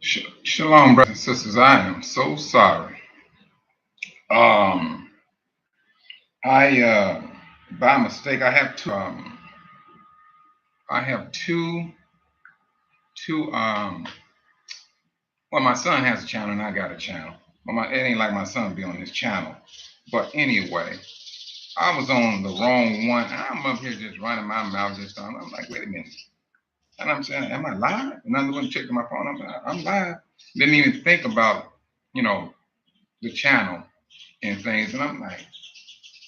Shalom, brothers and sisters. I am so sorry. Um, I by mistake I have two well, my son has a channel and I got a channel. But it ain't like my son be on his channel. But anyway, I was on the wrong one. I'm up here just running my mouth just on. I'm like, wait a minute. And I'm saying, am I live? And I'm going to check my phone. I'm live. Didn't even think about, you know, the channel and things. And I'm like,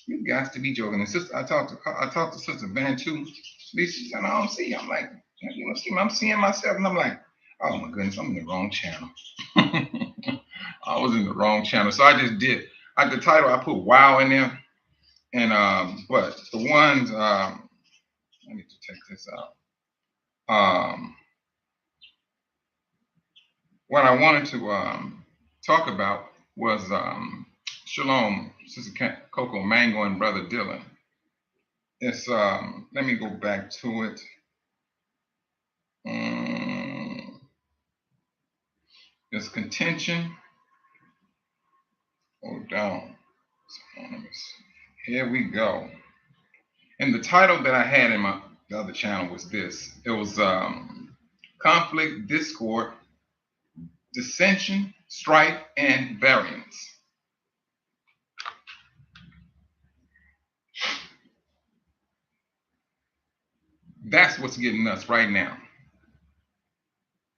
you guys to be joking. And sister, I talked to Sister Bantu. She said, I don't see you. I'm like, you know, see, I'm seeing myself, and I'm like, oh my goodness, I'm in the wrong channel. I was in the wrong channel, so I just did. At the title, I put "Wow" in there, and but the ones I need to check this out. What I wanted to talk about was Shalom, Sister Coco Mango, and Brother Dylan. It's let me go back to it. There's contention. Hold down. So, let me see. Here we go. And the title that I had in the other channel was this. It was conflict, discord, dissension, strife, and variance. That's what's getting us right now.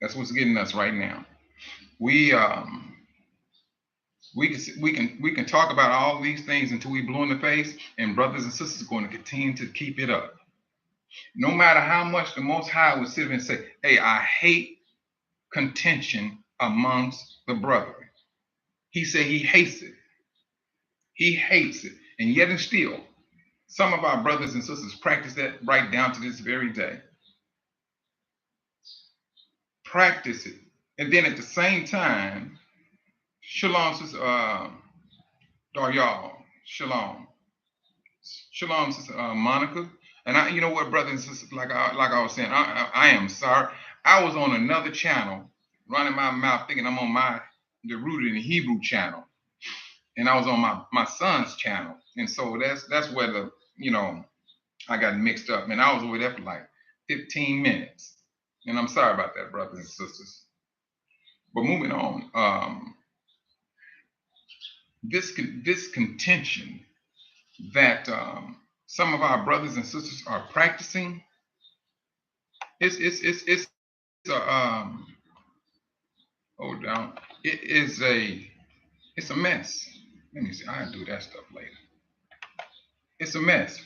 That's what's getting us right now. We can talk about all these things until we blue in the face, and brothers and sisters are going to continue to keep it up. No matter how much the Most High would sit and say, "Hey, I hate contention amongst the brethren." He said he hates it. He hates it, and yet and still, some of our brothers and sisters practice that right down to this very day. Practice it, and then at the same time, shalom, sister Daryal, shalom. Shalom, Sister Monica. And you know what, brothers and sisters, like I was saying, I am sorry. I was on another channel, running my mouth, thinking I'm on the Rooted in Hebrew channel, and I was on my son's channel, and so that's where I got mixed up, and I was over there for like 15 minutes, and I'm sorry about that, brothers and sisters. But moving on, this contention that some of our brothers and sisters are practicing. It's hold down. It's a mess. Let me see. I'll do that stuff later. It's a mess.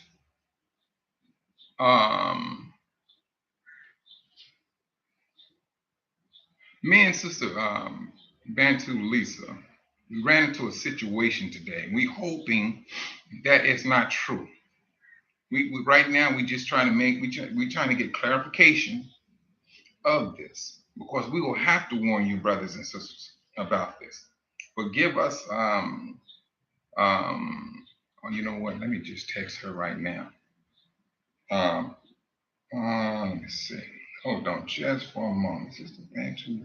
Me and Sister Bantu Lisa, we ran into a situation today. We hoping that it's not true. We right now we just trying to we trying to get clarification of this, because we will have to warn you, brothers and sisters, about this. But give us oh, you know what? Let me just text her right now. Let me see. Hold on just for a moment, Sister Bantu.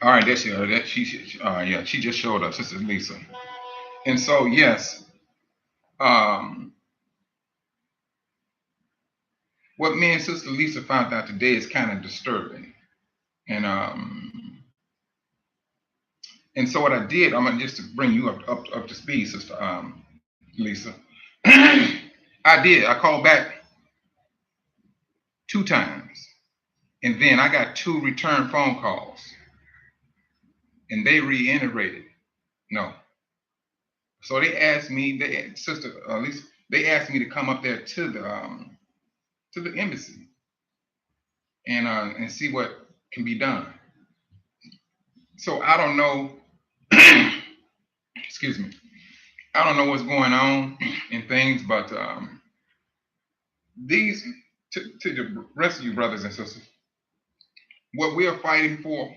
All right, there she is. Yeah, she just showed up, Sister Lisa. And so, yes, what me and Sister Lisa found out today is kind of disturbing. And so what I did, I'm gonna just to bring you up to speed, Sister Lisa. I called back 2 times, and then I got 2 return phone calls, and they reiterated no. So they asked me, Sister Lisa, they asked me to come up there to the embassy and see what can be done. So I don't know. Excuse me. I don't know what's going on in things, but these to the rest of you brothers and sisters, what we are fighting for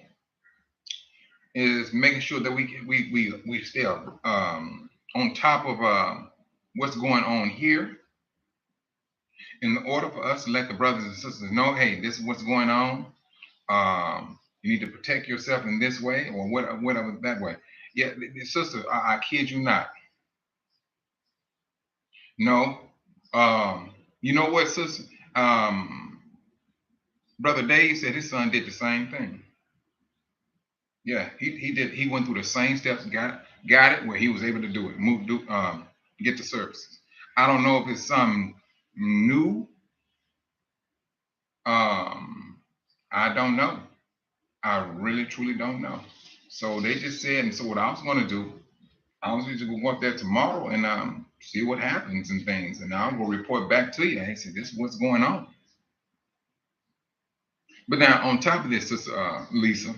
is making sure that we stay on top of what's going on here, in order for us to let the brothers and sisters know, hey, this is what's going on. You need to protect yourself in this way or whatever that way. Yeah, sister, I kid you not. No. You know what, sister? Um, Brother Dave said his son did the same thing. Yeah, he did. He went through the same steps, got it where he was able to do it, get the services. I don't know if it's something new. I don't know. I really truly don't know. So they just said, and so what I was going to do, I was just going to go up there tomorrow and see what happens and things, and I will report back to you. I said, this is what's going on. But now on top of this, Sister Lisa,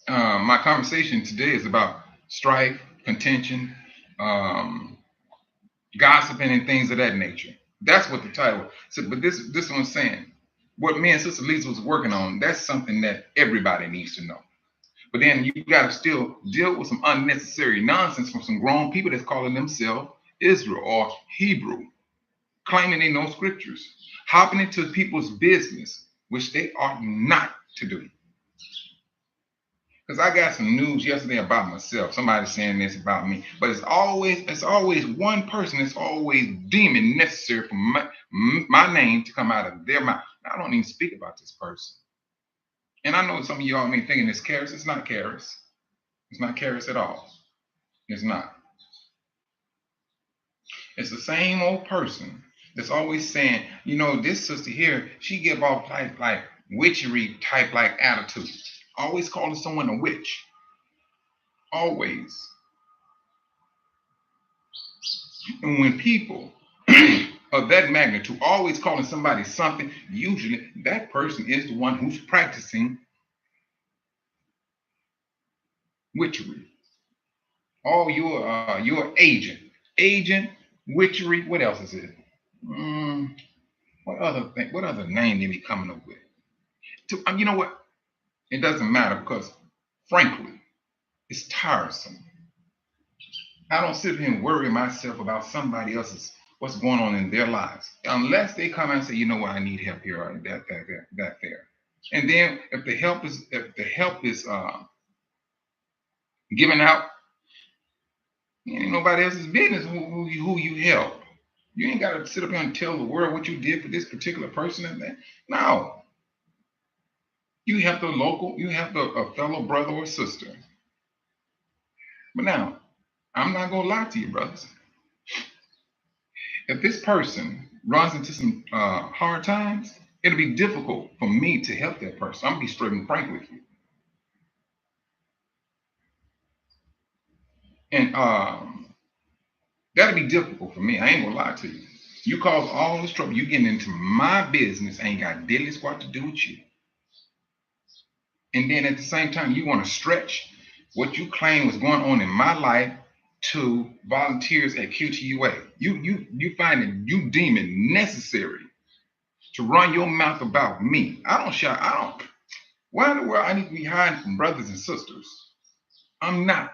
my conversation today is about strife, contention, um, gossiping, and things of that nature. That's what the title. So, but this one saying, what me and Sister Lisa was working on. That's something that everybody needs to know. But then you got to still deal with some unnecessary nonsense from some grown people that's calling themselves Israel or Hebrew, claiming they know scriptures, hopping into people's business, which they ought not to do. Because I got some news yesterday about myself. Somebody saying this about me, but it's always one person that's always deeming necessary for my name to come out of their mouth. I don't even speak about this person. And I know some of y'all may thinking it's Karis. It's not Karis. It's not Karis at all. It's not. It's the same old person that's always saying, this sister here, she give off like witchery type like attitude. Always calling someone a witch. Always. And when people of that magnitude always calling somebody something, usually that person is the one who's practicing witchery. Oh, you're agent, witchery. What else is it? What other thing? What other name they be coming up with? You know what? It doesn't matter because, frankly, it's tiresome. I don't sit here and worry myself about somebody else's what's going on in their lives unless they come and say, you know what, I need help here or that there. And then if the help is given out, it ain't nobody else's business who you help. You ain't got to sit up here and tell the world what you did for this particular person and that. No, you have a fellow brother or sister. But now, I'm not gonna lie to you, brothers. If this person runs into some hard times, it'll be difficult for me to help that person. I'm gonna be straight and frank with you. And that'll be difficult for me. I ain't gonna lie to you. You cause all this trouble. You getting into my business, ain't got diddly squat to do with you. And then at the same time, you want to stretch what you claim was going on in my life to volunteers at QTUA. You find it, you deem it necessary to run your mouth about me. I don't. Why in the world I need to be hiding from brothers and sisters? I'm not.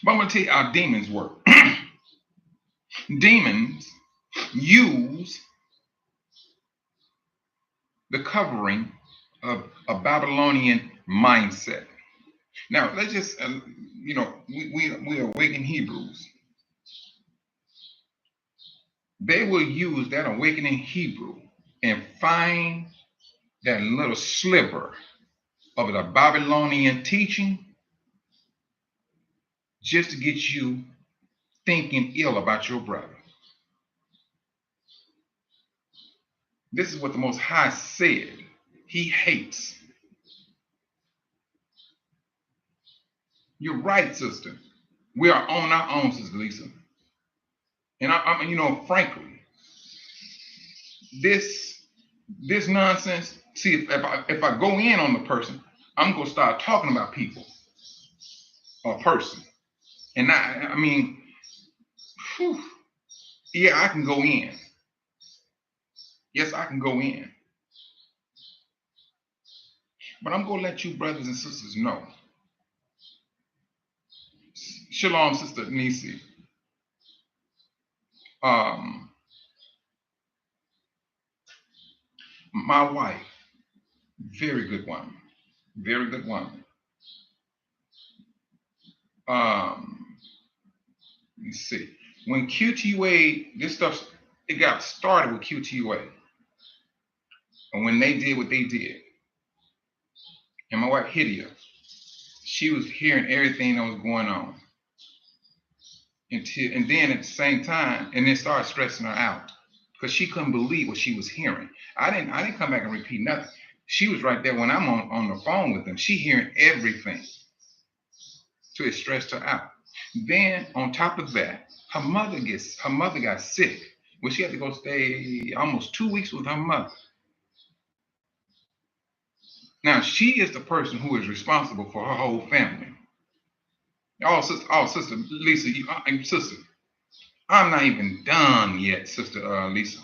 But I'm gonna tell you how demons work. Demons use the covering of a Babylonian mindset. Now let's just, we awaken Hebrews. They will use that awakening Hebrew and find that little sliver of the Babylonian teaching just to get you thinking ill about your brother. This is what the Most High said. He hates. You're right, sister. We are on our own, Sister Lisa. And frankly, this nonsense. See, if I go in on the person, I'm gonna start talking about people or person. And whew, yeah, I can go in. Yes, I can go in. But I'm gonna let you brothers and sisters know. Shalom, Sister Nisi. My wife, very good woman, very good woman. Let me see. When QTUA, this stuff, it got started with QTUA. And when they did what they did, and my wife Hydia, she was hearing everything that was going on. And then at the same time, and it started stressing her out because she couldn't believe what she was hearing. I didn't come back and repeat nothing. She was right there when I'm on the phone with them. She hearing everything. So it stressed her out. Then on top of that, her mother got sick. Well, she had to go stay almost 2 weeks with her mother. Now she is the person who is responsible for her whole family. Sister Lisa, sister, I'm not even done yet, Sister Lisa.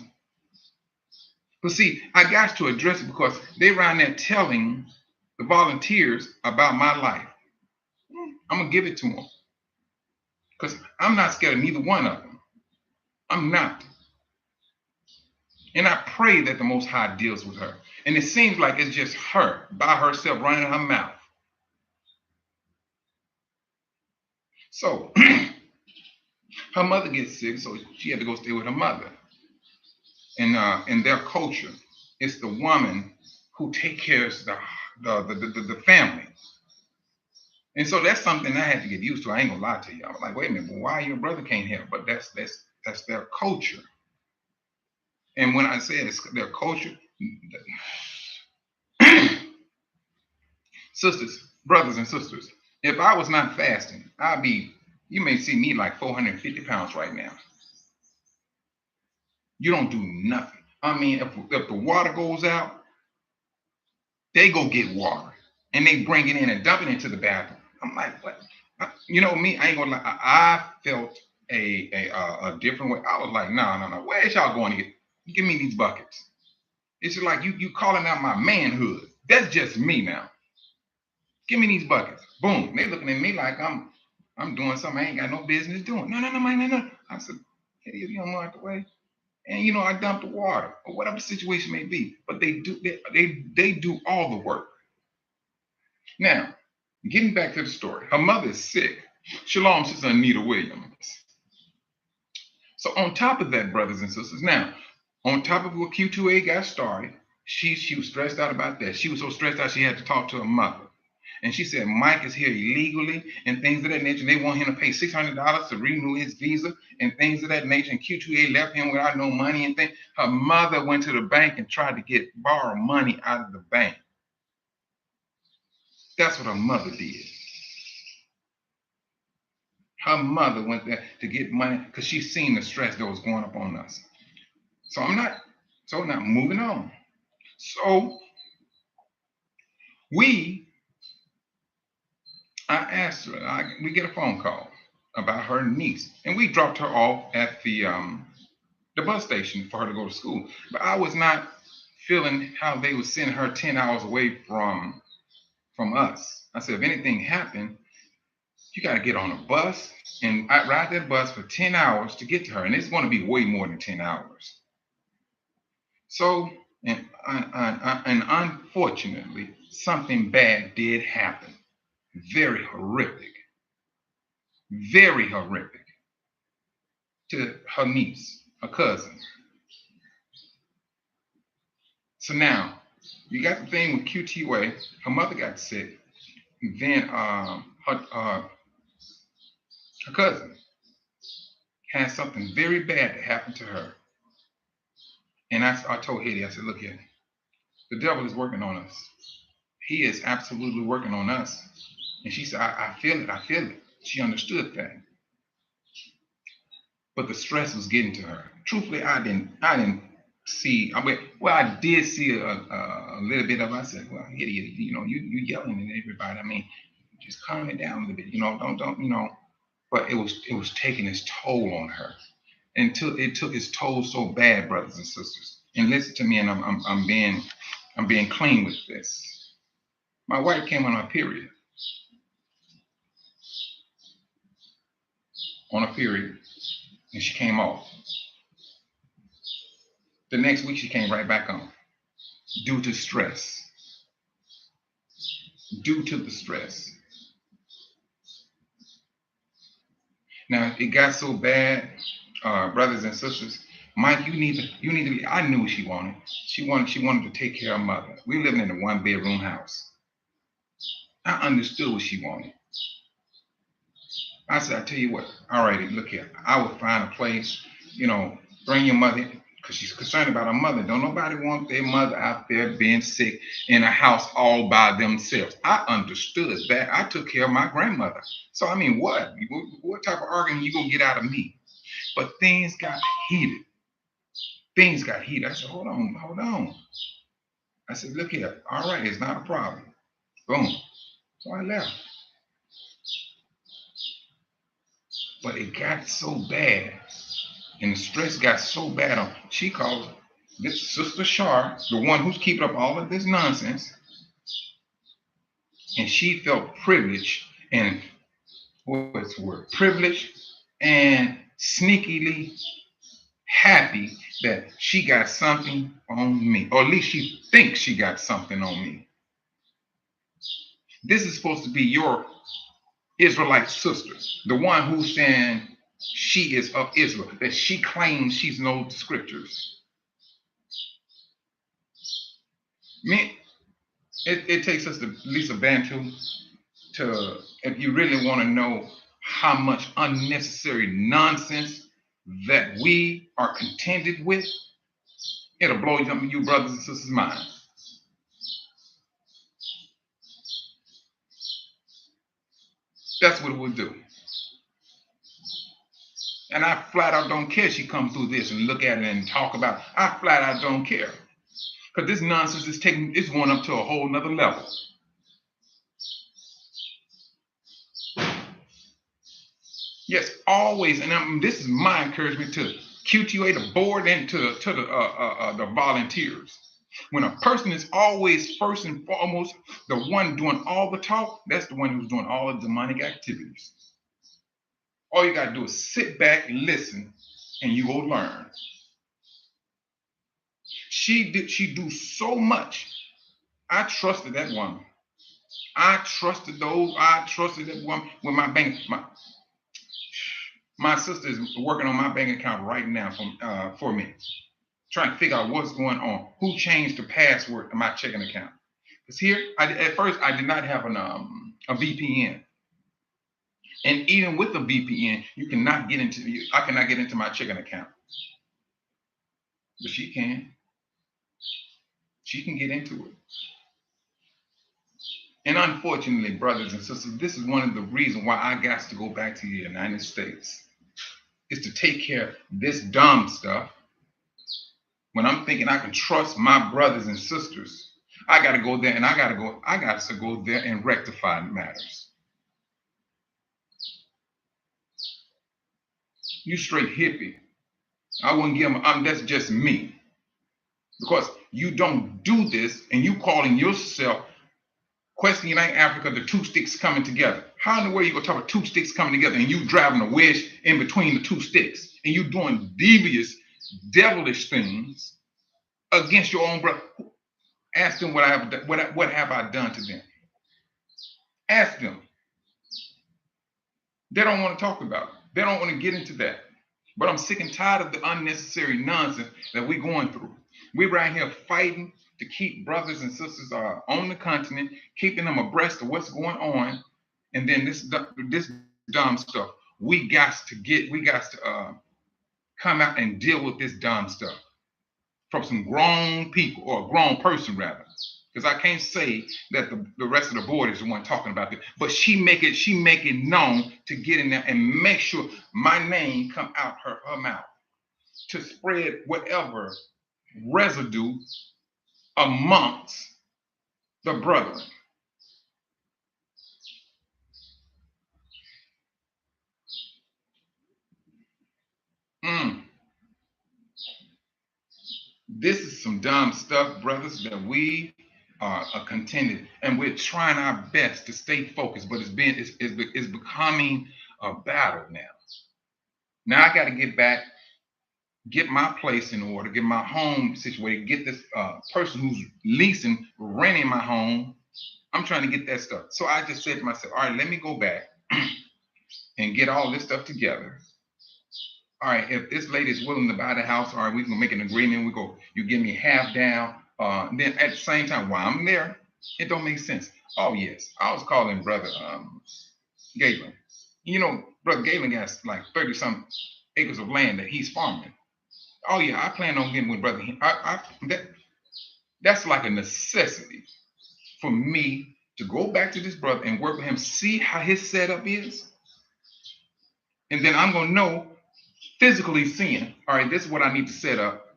But see, I got to address it because they around there telling the volunteers about my life. I'm gonna give it to them because I'm not scared of neither one of them. I'm not. And I pray that the Most High deals with her. And it seems like it's just her by herself running her mouth. So her mother gets sick, so she had to go stay with her mother. And in their culture, it's the woman who takes care of the family. And so that's something I had to get used to. I ain't gonna lie to you. I was like, wait a minute, but why your brother can't help? But that's their culture. And when I say it's their culture, sisters, brothers and sisters, if I was not fasting, you may see me like 450 pounds right now. You don't do nothing. I mean, if the water goes out, they go get water and they bring it in and dump it into the bathroom. I'm like, what? You know me, I ain't gonna lie. I felt a different way. I was like, no. Where's y'all going to get? Give me these buckets. It's just like you calling out my manhood. That's just me now. Give me these buckets. Boom. They looking at me like I'm doing something I ain't got no business doing. No. I said, hey, you don't know out the way. And I dumped the water or whatever the situation may be. But they do all the work. Now, getting back to the story, her mother is sick. Shalom, Sister Anita Williams. So on top of that, brothers and sisters, now, on top of what Q2A got started, she was stressed out about that. She was so stressed out she had to talk to her mother. And she said Mike is here illegally and things of that nature. And they want him to pay $600 to renew his visa and things of that nature. And Q2A left him without no money and things. Her mother went to the bank and tried to borrow money out of the bank. That's what her mother did. Her mother went there to get money because she seen the stress that was going up on us. So now moving on. So I asked her, we get a phone call about her niece, and we dropped her off at the bus station for her to go to school. But I was not feeling how they would send her 10 hours away from us. I said, if anything happened, you got to get on a bus and I ride that bus for 10 hours to get to her. And it's going to be way more than 10 hours. So, and unfortunately, something bad did happen. Very horrific to her niece, her cousin. So now, you got the thing with QTUA, her mother got sick, then her cousin had something very bad that happened to her. And I told Haiti, I said, look here, the devil is working on us. He is absolutely working on us. And she said, I feel it. She understood that. But the stress was getting to her. Truthfully, I didn't see, I did see a little bit of it. I said, well, Haiti, you yelling at everybody. I mean, just calm it down a little bit, don't. But it was taking its toll on her. Until it took its toll so bad, brothers and sisters. And listen to me, and I'm being clean with this. My wife came on her period. on a period, and she came off. The next week she came right back on due to stress. Due to the stress. Now it got so bad, brothers and sisters. Mike, you need to be. I knew what she wanted. She wanted to take care of mother. We living in a 1 bedroom house. I understood what she wanted. I said, I tell you what, all righty, look here. I would find a place, bring your mother, because she's concerned about her mother. Don't nobody want their mother out there being sick in a house all by themselves. I understood that. I took care of my grandmother. So, I mean, what type of argument you going to get out of me? But things got heated. Things got heated. I said, hold on. I said, look here. All right, it's not a problem. Boom. So I left. But it got so bad, and the stress got so bad on. She called this Sister Shar, the one who's keeping up all of this nonsense, and she felt privileged and what's the word? Privileged and sneakily happy that she got something on me, or at least she thinks she got something on me. This is supposed to be your Israelite sister, the one who's saying she is of Israel, that she claims she's knows the scriptures. Me, it takes us to Lisa Bantu to, if you really want to know how much unnecessary nonsense that we are contended with, it'll blow you brothers and sisters' mind. That's what it would do. And I flat out don't care she come through this and look at it and talk about it. I flat out don't care. Because this nonsense is going up to a whole nother level. Yes, always, and this is my encouragement to QTA, the board, and to the volunteers. When a person is always first and foremost the one doing all the talk, that's the one who's doing all the demonic activities. All you gotta do is sit back, listen, and you will learn. She do so much. I trusted that woman. I trusted that woman with my bank. My sister is working on my bank account right now for me, trying to figure out what's going on. Who changed the password to my checking account? Because here, at first, I did not have a VPN. And even with a VPN, I cannot get into my checking account. But she can. She can get into it. And unfortunately, brothers and sisters, this is one of the reasons why I got to go back to the United States, is to take care of this dumb stuff. When I'm thinking I can trust my brothers and sisters, I got to go there, and I got to go there and rectify matters. You straight hippie. I wouldn't give them, that's just me. Because you don't do this, and you calling yourself Quest United Africa, the two sticks coming together. How in the world you gonna talk about two sticks coming together and you driving a wedge in between the two sticks and you doing devious, devilish things against your own brother? Ask them what have I done to them? Ask them. They don't want to talk about it. They don't want to get into that. But I'm sick and tired of the unnecessary nonsense that we're going through. We're right here fighting to keep brothers and sisters on the continent, keeping them abreast of what's going on, and then this dumb stuff. We got to come out and deal with this dumb stuff from some grown people, or a grown person rather, because I can't say that the rest of the board is the one talking about it, but she make it known to get in there and make sure my name come out her mouth to spread whatever residue amongst the brethren. This is some dumb stuff, brothers, that we are contended, and we're trying our best to stay focused, but it's becoming a battle now. Now I got to get back, get my place in order, get my home situated, get this person who's leasing, renting my home. I'm trying to get that stuff. So I just said to myself, all right, let me go back and get all this stuff together. All right, if this lady is willing to buy the house, all right, we can make an agreement. We go, you give me half down. Then at the same time, while I'm there, it don't make sense. Oh yes, I was calling brother Galen. You know, brother Galen has like 30 some acres of land that he's farming. Oh yeah, I plan on getting with brother. That's like a necessity for me to go back to this brother and work with him, see how his setup is, and then I'm gonna know physically seeing. All right, this is what I need to set up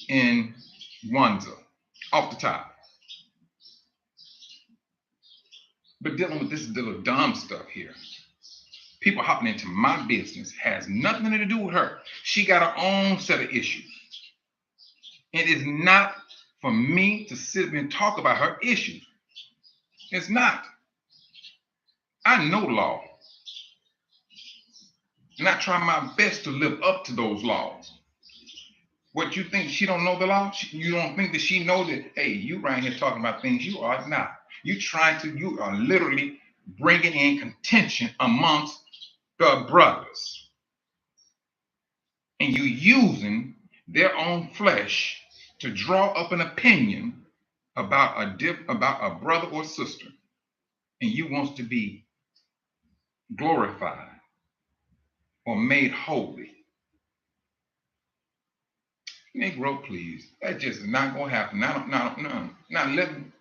in Wanza off the top. But dealing with this little dumb stuff here, people hopping into my business has nothing to do with her. She got her own set of issues. It is not for me to sit and talk about her issues. It's not. I know law. And I try my best to live up to those laws. What you think she don't know the law? You don't think that she know that, hey, you right here talking about things you are not. You are literally bringing in contention amongst the brothers. And you using their own flesh to draw up an opinion about a brother or sister. And you wants to be glorified or made holy. Negro, please. That just is not gonna happen. Not living.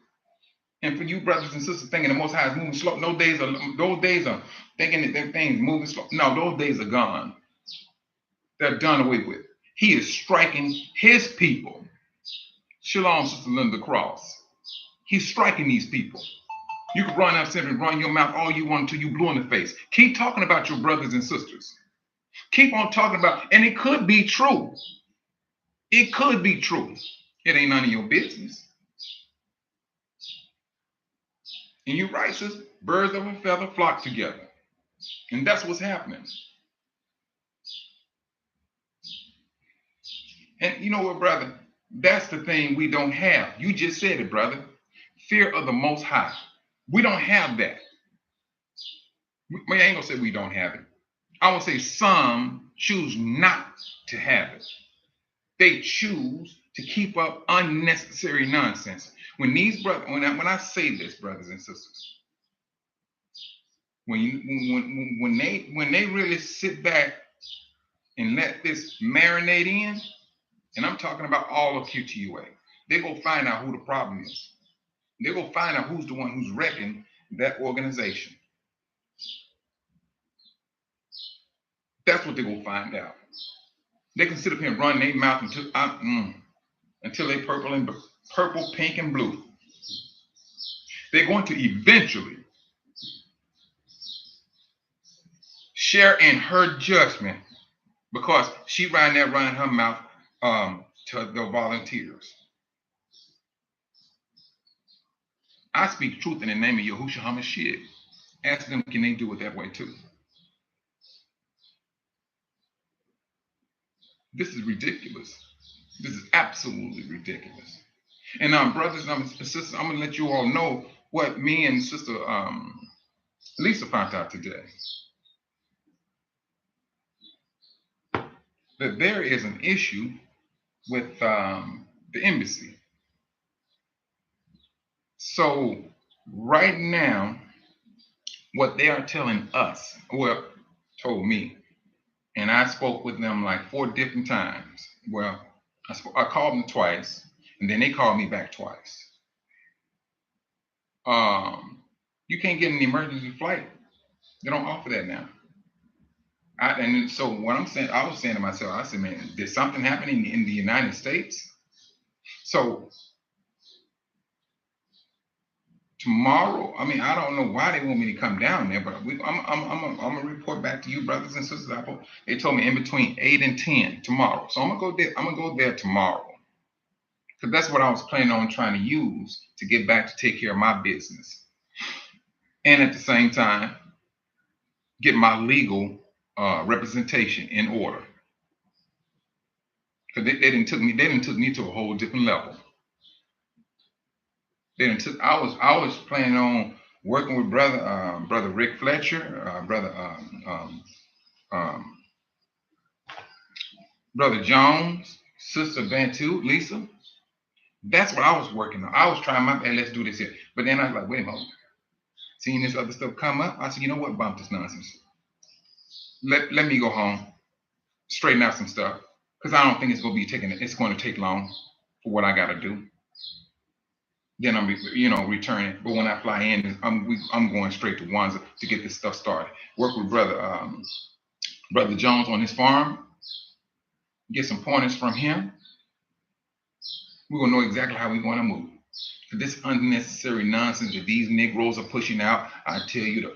And for you brothers and sisters thinking the Most High is moving slow, those days are thinking that things moving slow. No, those days are gone. They're done away with. He is striking his people. Shalom, Sister Linda Cross. He's striking these people. You can run up and run your mouth all you want until you blue in the face. Keep talking about your brothers and sisters. Keep on talking about, and it could be true. It could be true. It ain't none of your business. And you're right, sis. Birds of a feather flock together. And that's what's happening. And you know what, brother? That's the thing we don't have. You just said it, brother. Fear of the Most High. We don't have that. I ain't gonna say we don't have it. I would say some choose not to have it. They choose to keep up unnecessary nonsense. When I say this, brothers and sisters, when they really sit back and let this marinate in, and I'm talking about all of QTUA, they go find out who the problem is. They go find out who's the one who's wrecking that organization. That's what they will find out. They can sit up here and run their mouth until they purple, pink, and blue. They're going to eventually share in her judgment because she ran her mouth to the volunteers. I speak truth in the name of Yahushua HaMashiach. Ask them, can they do it that way too? This is ridiculous. This is absolutely ridiculous. And brothers and sisters, I'm going to let you all know what me and Sister Lisa found out today. That there is an issue with the embassy. So right now, what they are telling us, well, told me, and I spoke with them like 4 different times. Well, I called them twice, and then they called me back twice. You can't get an emergency flight. They don't offer that now. And so what I'm saying, I was saying to myself, I said, man, did something happen in the United States? So tomorrow, I mean, I don't know why they want me to come down there, but I'm gonna report back to you, brothers and sisters. They told me in between 8 and 10 tomorrow. So I'm gonna go there. I'm gonna go there tomorrow. Because that's what I was planning on trying to use to get back to take care of my business. And at the same time, get my legal representation in order. Because they didn't took me to a whole different level. I was planning on working with brother Rick Fletcher, um, brother Jones, sister Bantu, Lisa. That's what I was working on. I was trying my best. Let's do this here. But then I was like, wait a moment. Seeing this other stuff come up, I said, you know what? Bump this nonsense. Let me go home, straighten out some stuff, because I don't think it's going to take long for what I got to do. Then I'm returning. But when I fly in, I'm going straight to Wanza to get this stuff started. Work with brother Jones on his farm. Get some pointers from him. We're gonna know exactly how we want to move. This unnecessary nonsense that these Negroes are pushing out, I tell you,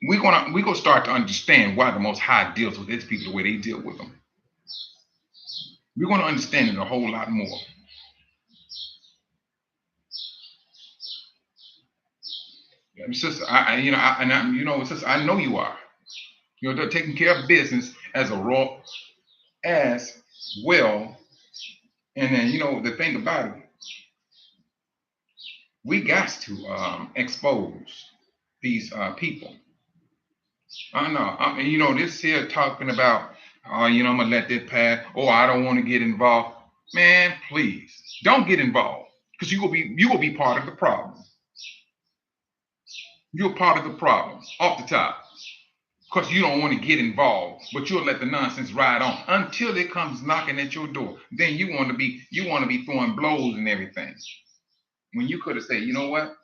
we're gonna start to understand why the Most High deals with his people the way they deal with them. We're gonna understand it a whole lot more. Sister, sister, I know you are. They're taking care of business as as well. And then the thing about it, we got to expose these people. I know. This here talking about, I'm gonna let this pass. Oh, I don't want to get involved. Man, please don't get involved, because you will be part of the problem. You're part of the problem off the top, because you don't want to get involved, but you'll let the nonsense ride on until it comes knocking at your door. Then you want to be throwing blows and everything, when you could have said, you know what?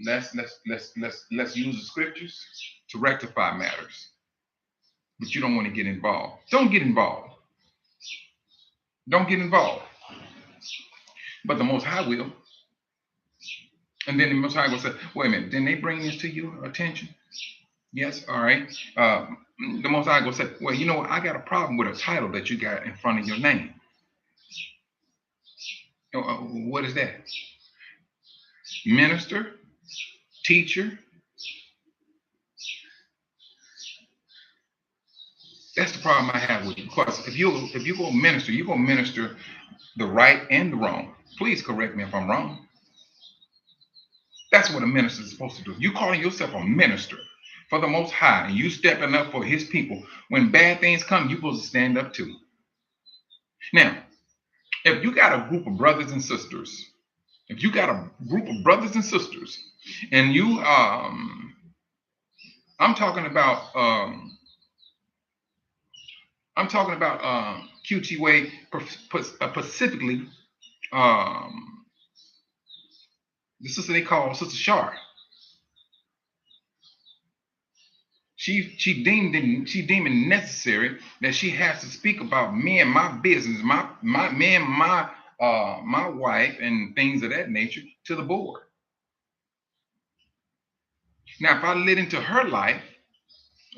Let's use the scriptures to rectify matters. But you don't want to get involved. Don't get involved. Don't get involved. But the Most High will. And then the Most High will say, wait a minute, didn't they bring this to your attention? Yes, all right. The Most High will say, well, you know what? I got a problem with a title that you got in front of your name. What is that? Minister, teacher. That's the problem I have with you. Because if you go minister, you go minister the right and the wrong. Please correct me if I'm wrong. That's what a minister is supposed to do. You calling yourself a minister for the Most High, and you stepping up for his people. When bad things come, you're supposed to stand up too. Now, if you got a group of brothers and sisters, and you I'm talking about QTWay specifically, the sister they call Sister Shar. She deemed it necessary that she has to speak about me and my business, me and my wife and things of that nature to the board. Now, if I lit into her life,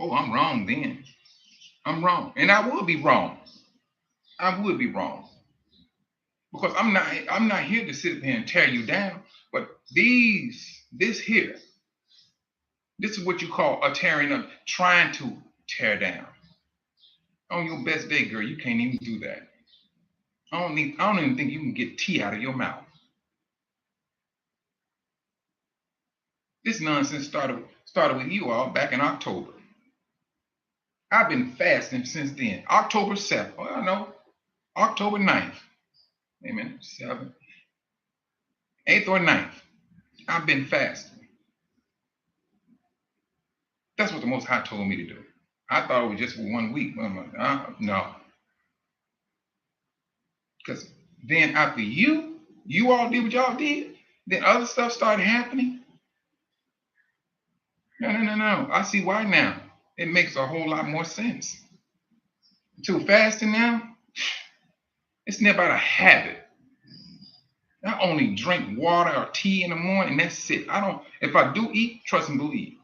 oh, I'm wrong then. I'm wrong, and I will be wrong. I would be wrong, because I'm not here to sit here and tear you down. But this here. This is what you call a tearing up, trying to tear down. On your best day, girl, you can't even do that. I don't even think you can get tea out of your mouth. This nonsense started with you all back in October. I've been fasting since then. October 7th. Well, no, October 9th. Wait a minute, 7th, 8th or 9th. I've been fasting. That's what the Most High told me to do. I thought it was just for 1 week. No. Because then after you all did what y'all did, then other stuff started happening. No. I see why now. It makes a whole lot more sense. To fasting now, it's never about a habit. I only drink water or tea in the morning, that's it. If I do eat, trust and believe,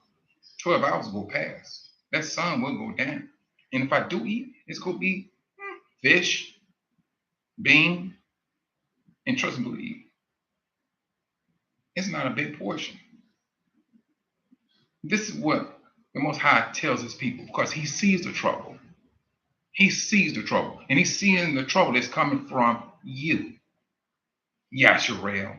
12 hours will go past. That sun will go down. And if I do eat, it's going to be fish, bean, and trust and believe. It's not a big portion. This is what The Most High tells his people because he sees the trouble. He sees the trouble. And he's seeing the trouble that's coming from you, Yasharel.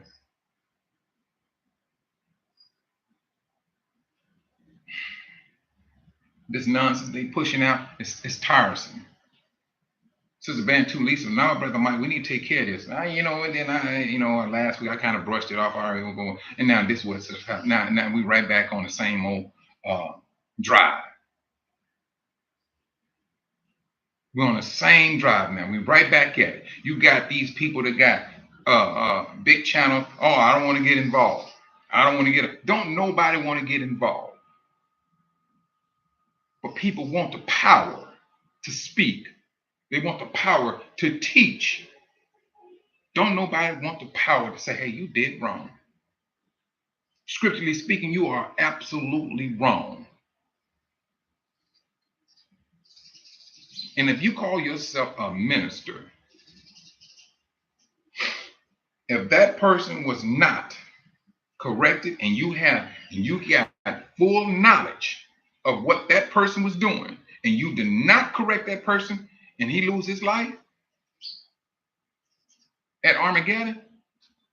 This nonsense they pushing out is tiresome. Sister Bantu Lisa, now, Brother Mike, we need to take care of this. And then last week I kind of brushed it off. All right, we're going, and now this was now we right back on the same old drive. We're on the same drive now. We're right back at it. You got these people that got big channel. Oh, I don't want to get involved. I don't want to get. Don't nobody want to get involved. But people want the power to speak. They want the power to teach. Don't nobody want the power to say, hey, you did wrong. Scripturally speaking, you are absolutely wrong. And if you call yourself a minister, if that person was not corrected and you got full knowledge of what that person was doing, and you did not correct that person and he lose his life at Armageddon,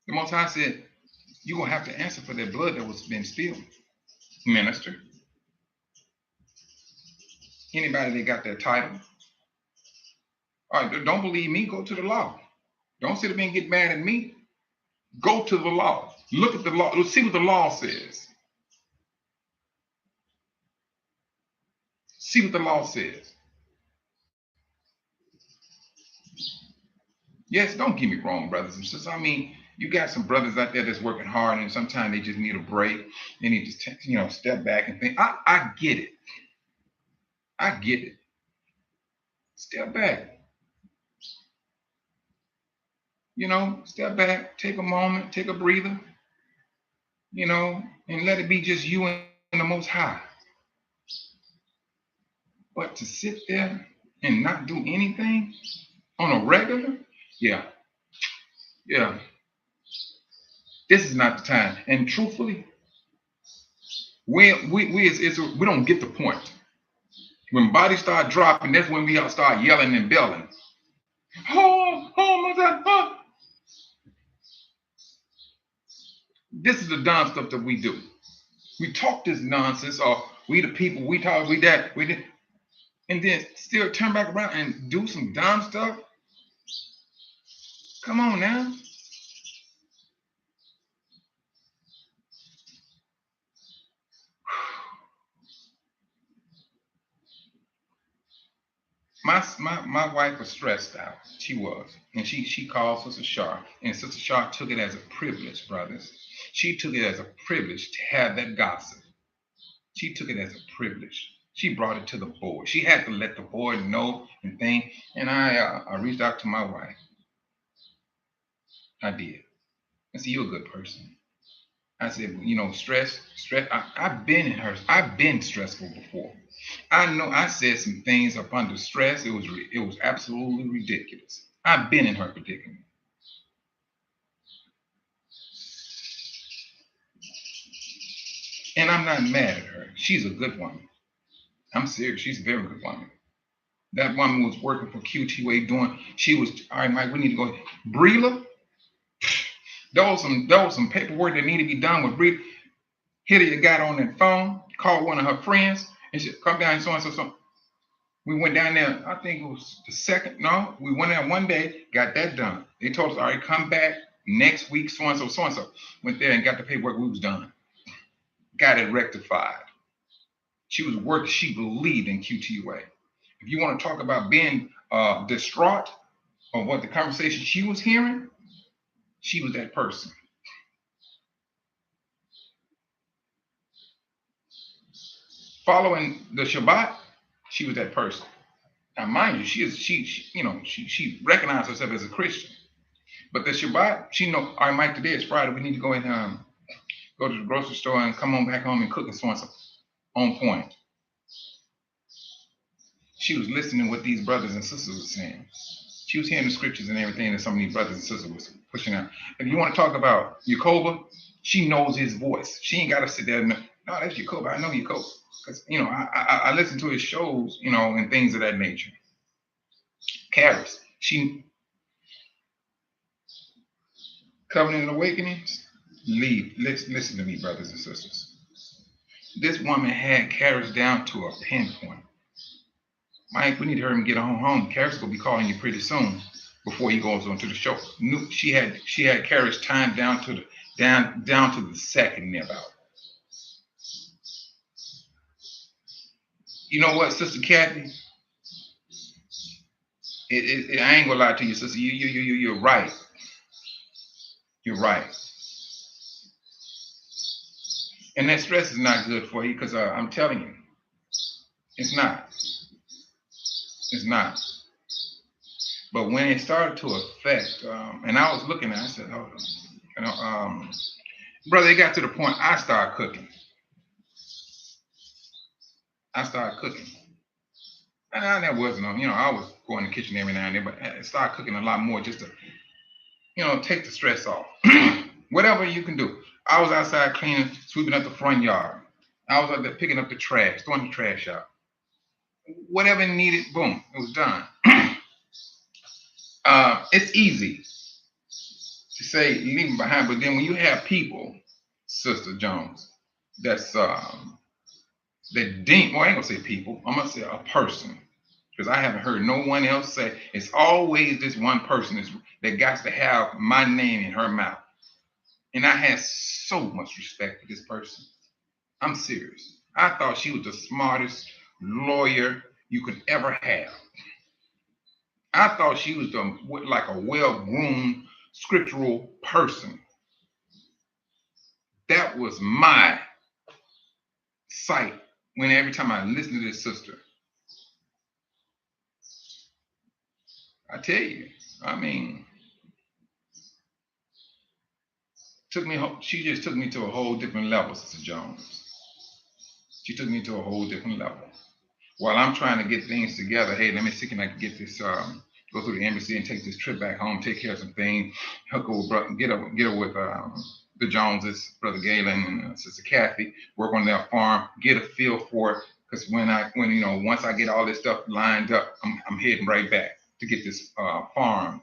the Most High said, you're going to have to answer for that blood that was being spilled, minister. Anybody that got that title. All right, don't believe me, go to the law. Don't sit up and get mad at me. Go to the law. Look at the law. Let's see what the law says. See what the law says. Yes, don't get me wrong, brothers and sisters. I mean, you got some brothers out there that's working hard, and sometimes they just need a break. They need to, step back and think. I get it. I get it. Step back. Step back, take a moment, take a breather, and let it be just you and the Most High. But to sit there and not do anything on a regular, yeah. This is not the time. And truthfully, we don't get the point. When bodies start dropping, that's when we all start yelling and belling. Oh my God! Oh. This is the dumb stuff that we do. We talk this nonsense, or we the people, we talk, we that, we did, and then still turn back around and do some dumb stuff. Come on now. My wife was stressed out. She was. And she called Sister Shar. And Sister Shar took it as a privilege, brothers. She took it as a privilege to have that gossip. She took it as a privilege. She brought it to the board. She had to let the board know and think. And I reached out to my wife. I did. I said, you're a good person. I said, stress. I've been in her. I've been stressful before. I know I said some things up under stress. It was absolutely ridiculous. I've been in her predicament. And I'm not mad at her. She's a good woman. I'm serious. She's a very good woman. That woman was working for QTWA she was, all right, Mike, we need to go. Breela, there was some paperwork that needed to be done with Breela. Hilliard got on that phone, called one of her friends, and said, come down, so and so. We went down there, I think it was we went there one day, got that done. They told us, all right, come back next week, so and so. Went there and got the paperwork, we was done. Got it rectified. She was working, she believed in QTUA. If you want to talk about being distraught of what the conversation she was hearing, she was that person. Following the Shabbat, she was that person. Now, mind you, she recognized herself as a Christian. But the Shabbat, she know, all right, Mike, today is Friday. We need to go and go to the grocery store and come on back home and cook and so on. On point. She was listening to what these brothers and sisters were saying. She was hearing the scriptures and everything that some of these brothers and sisters was pushing out. If you want to talk about Yacoba, she knows his voice. She ain't got to sit there and No, that's Jacob. I know Jacob because I listen to his shows, and things of that nature. Caris, she Covenant Awakenings. Leave. Listen to me, brothers and sisters. This woman had Caris down to a pinpoint. Mike, we need to hurry and get on home. Caris will be calling you pretty soon before he goes on to the show. She had Caris time down to the second near about. You know what, Sister Kathy? I ain't gonna lie to you, sister. You're right. You're right. And that stress is not good for you because I'm telling you, it's not. It's not. But when it started to affect, and I was looking at it, I said, hold on. Brother, it got to the point I started cooking. And there wasn't, I was going to the kitchen every now and then, but I started cooking a lot more just to, take the stress off. Whatever you can do. I was outside cleaning, sweeping up the front yard. I was out there picking up the trash, throwing the trash out. Whatever needed, boom, it was done. It's easy to say leave them behind, but then when you have people, Sister Jones, that's that deem, well, I ain't gonna say people, I'm gonna say a person, because I haven't heard no one else say. It's always this one person that got to have my name in her mouth, and I had so much respect for this person. I'm serious. I thought she was the smartest lawyer you could ever have. I thought she was like a well-groomed scriptural person. That was my sight when every time I listened to this sister. I tell you, I mean, she just took me to a whole different level, Sister Jones. She took me to a whole different level. While I'm trying to get things together, hey, let me see, can I get this, go through the embassy and take this trip back home, take care of some things, hook up, get her with the Joneses, Brother Galen and Sister Kathy, work on their farm, get a feel for it. Because once I get all this stuff lined up, I'm heading right back to get this farm,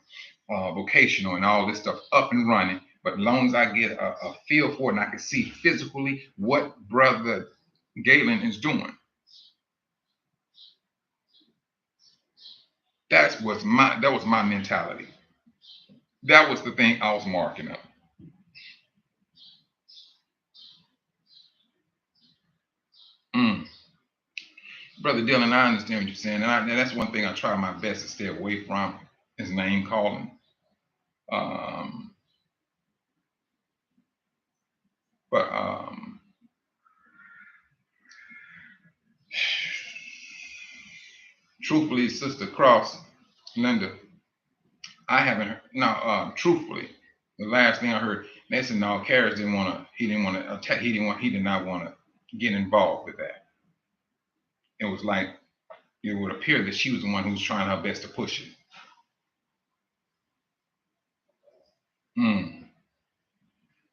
vocational and all this stuff up and running. But as long as I get a feel for it and I can see physically what Brother Galen is doing, that was my mentality. That was the thing I was marking up. Brother Dylan, I understand what you're saying, and that's one thing I try my best to stay away from is name calling. But truthfully, Sister Cross, Linda, I haven't heard. No, truthfully, the last thing I heard, they said no, Caris didn't want to. He didn't want to attack. He did not want to get involved with that. It was like it would appear that she was the one who was trying her best to push it.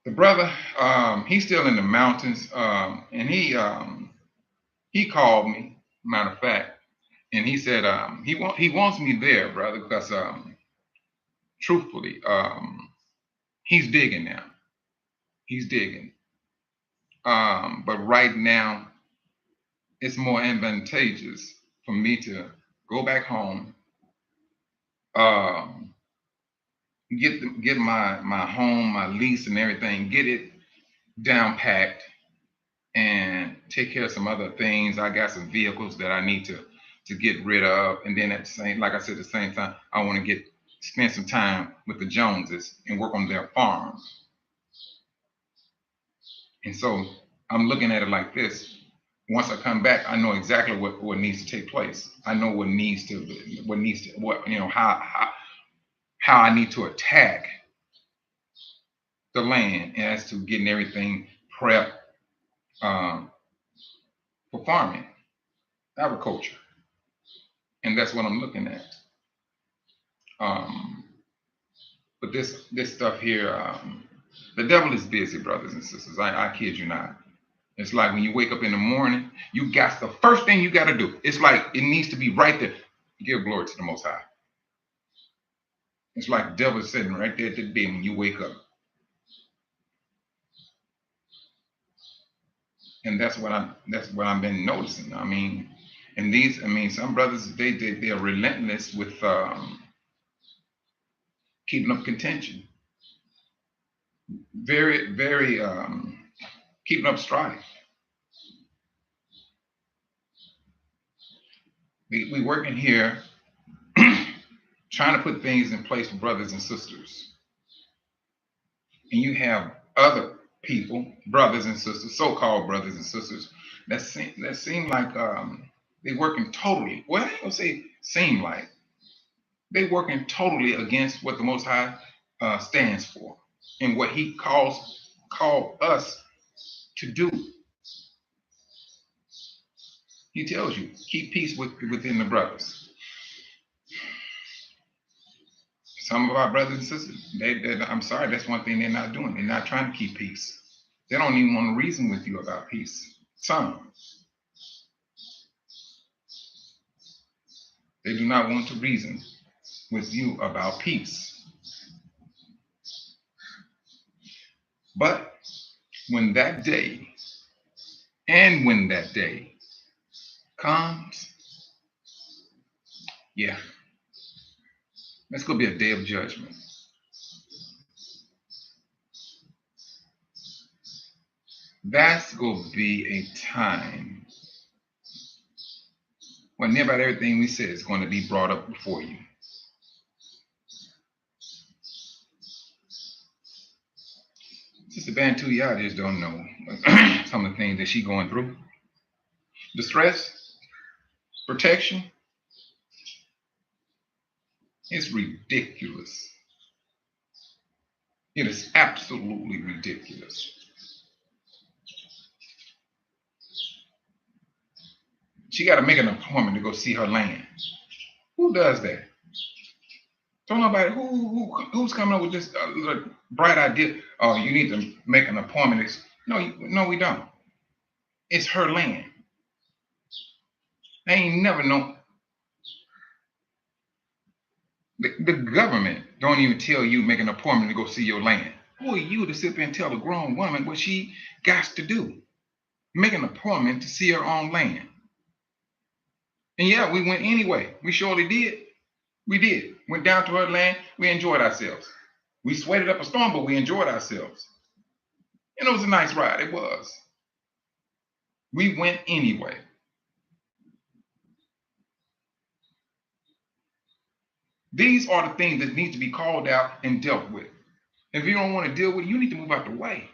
The brother, he's still in the mountains, and he called me. Matter of fact, and he said he wants me there, brother, because truthfully, he's digging now. He's digging. But right now, it's more advantageous for me to go back home, um, get my home, my lease, and everything, get it down packed, and take care of some other things. I got some vehicles that I need to get rid of, and then at the same, like I said, at the same time, I want to spend some time with the Joneses and work on their farm. And so I'm looking at it like this. Once I come back, I know exactly what needs to take place. I know how I need to attack the land as to getting everything prepped for farming, agriculture, and that's what I'm looking at. But this stuff here, the devil is busy, brothers and sisters. I kid you not. It's like when you wake up in the morning, the first thing you got to do. It's like it needs to be right there. Give glory to the Most High. It's like the devil sitting right there at the bed when you wake up. And that's what I've been noticing. I mean, some brothers they are relentless with keeping up contention. Very, very keeping up strife. We working here trying to put things in place for brothers and sisters. And you have other people, brothers and sisters, so-called brothers and sisters, that seem like they working totally. Well, I ain't gonna say seem like they working totally against what the Most High stands for and what He called us to do. He tells you keep peace within the brothers. Some of our brothers and sisters, I'm sorry, that's one thing they're not doing. They're not trying to keep peace. They don't even want to reason with you about peace. Some. They do not want to reason with you about peace. But when that day comes, yeah, that's going to be a day of judgment. That's going to be a time when near about everything we said is going to be brought up before you. Sister Bantu, y'all just don't know some of the things that she's going through. The stress, protection, it's ridiculous. It is absolutely ridiculous. She got to make an appointment to go see her land. Who does that? Don't nobody who's coming up with this bright idea. Oh, you need to make an appointment. No, we don't. It's her land. I ain't never known. The government don't even tell you make an appointment to go see your land. Who are you to sit there and tell a grown woman what she got to do? Make an appointment to see her own land. And yeah, we went anyway. We surely did. We did. Went down to her land. We enjoyed ourselves. We sweated up a storm, but we enjoyed ourselves. And it was a nice ride. It was. We went anyway. These are the things that need to be called out and dealt with. If you don't want to deal with it, you need to move out the way.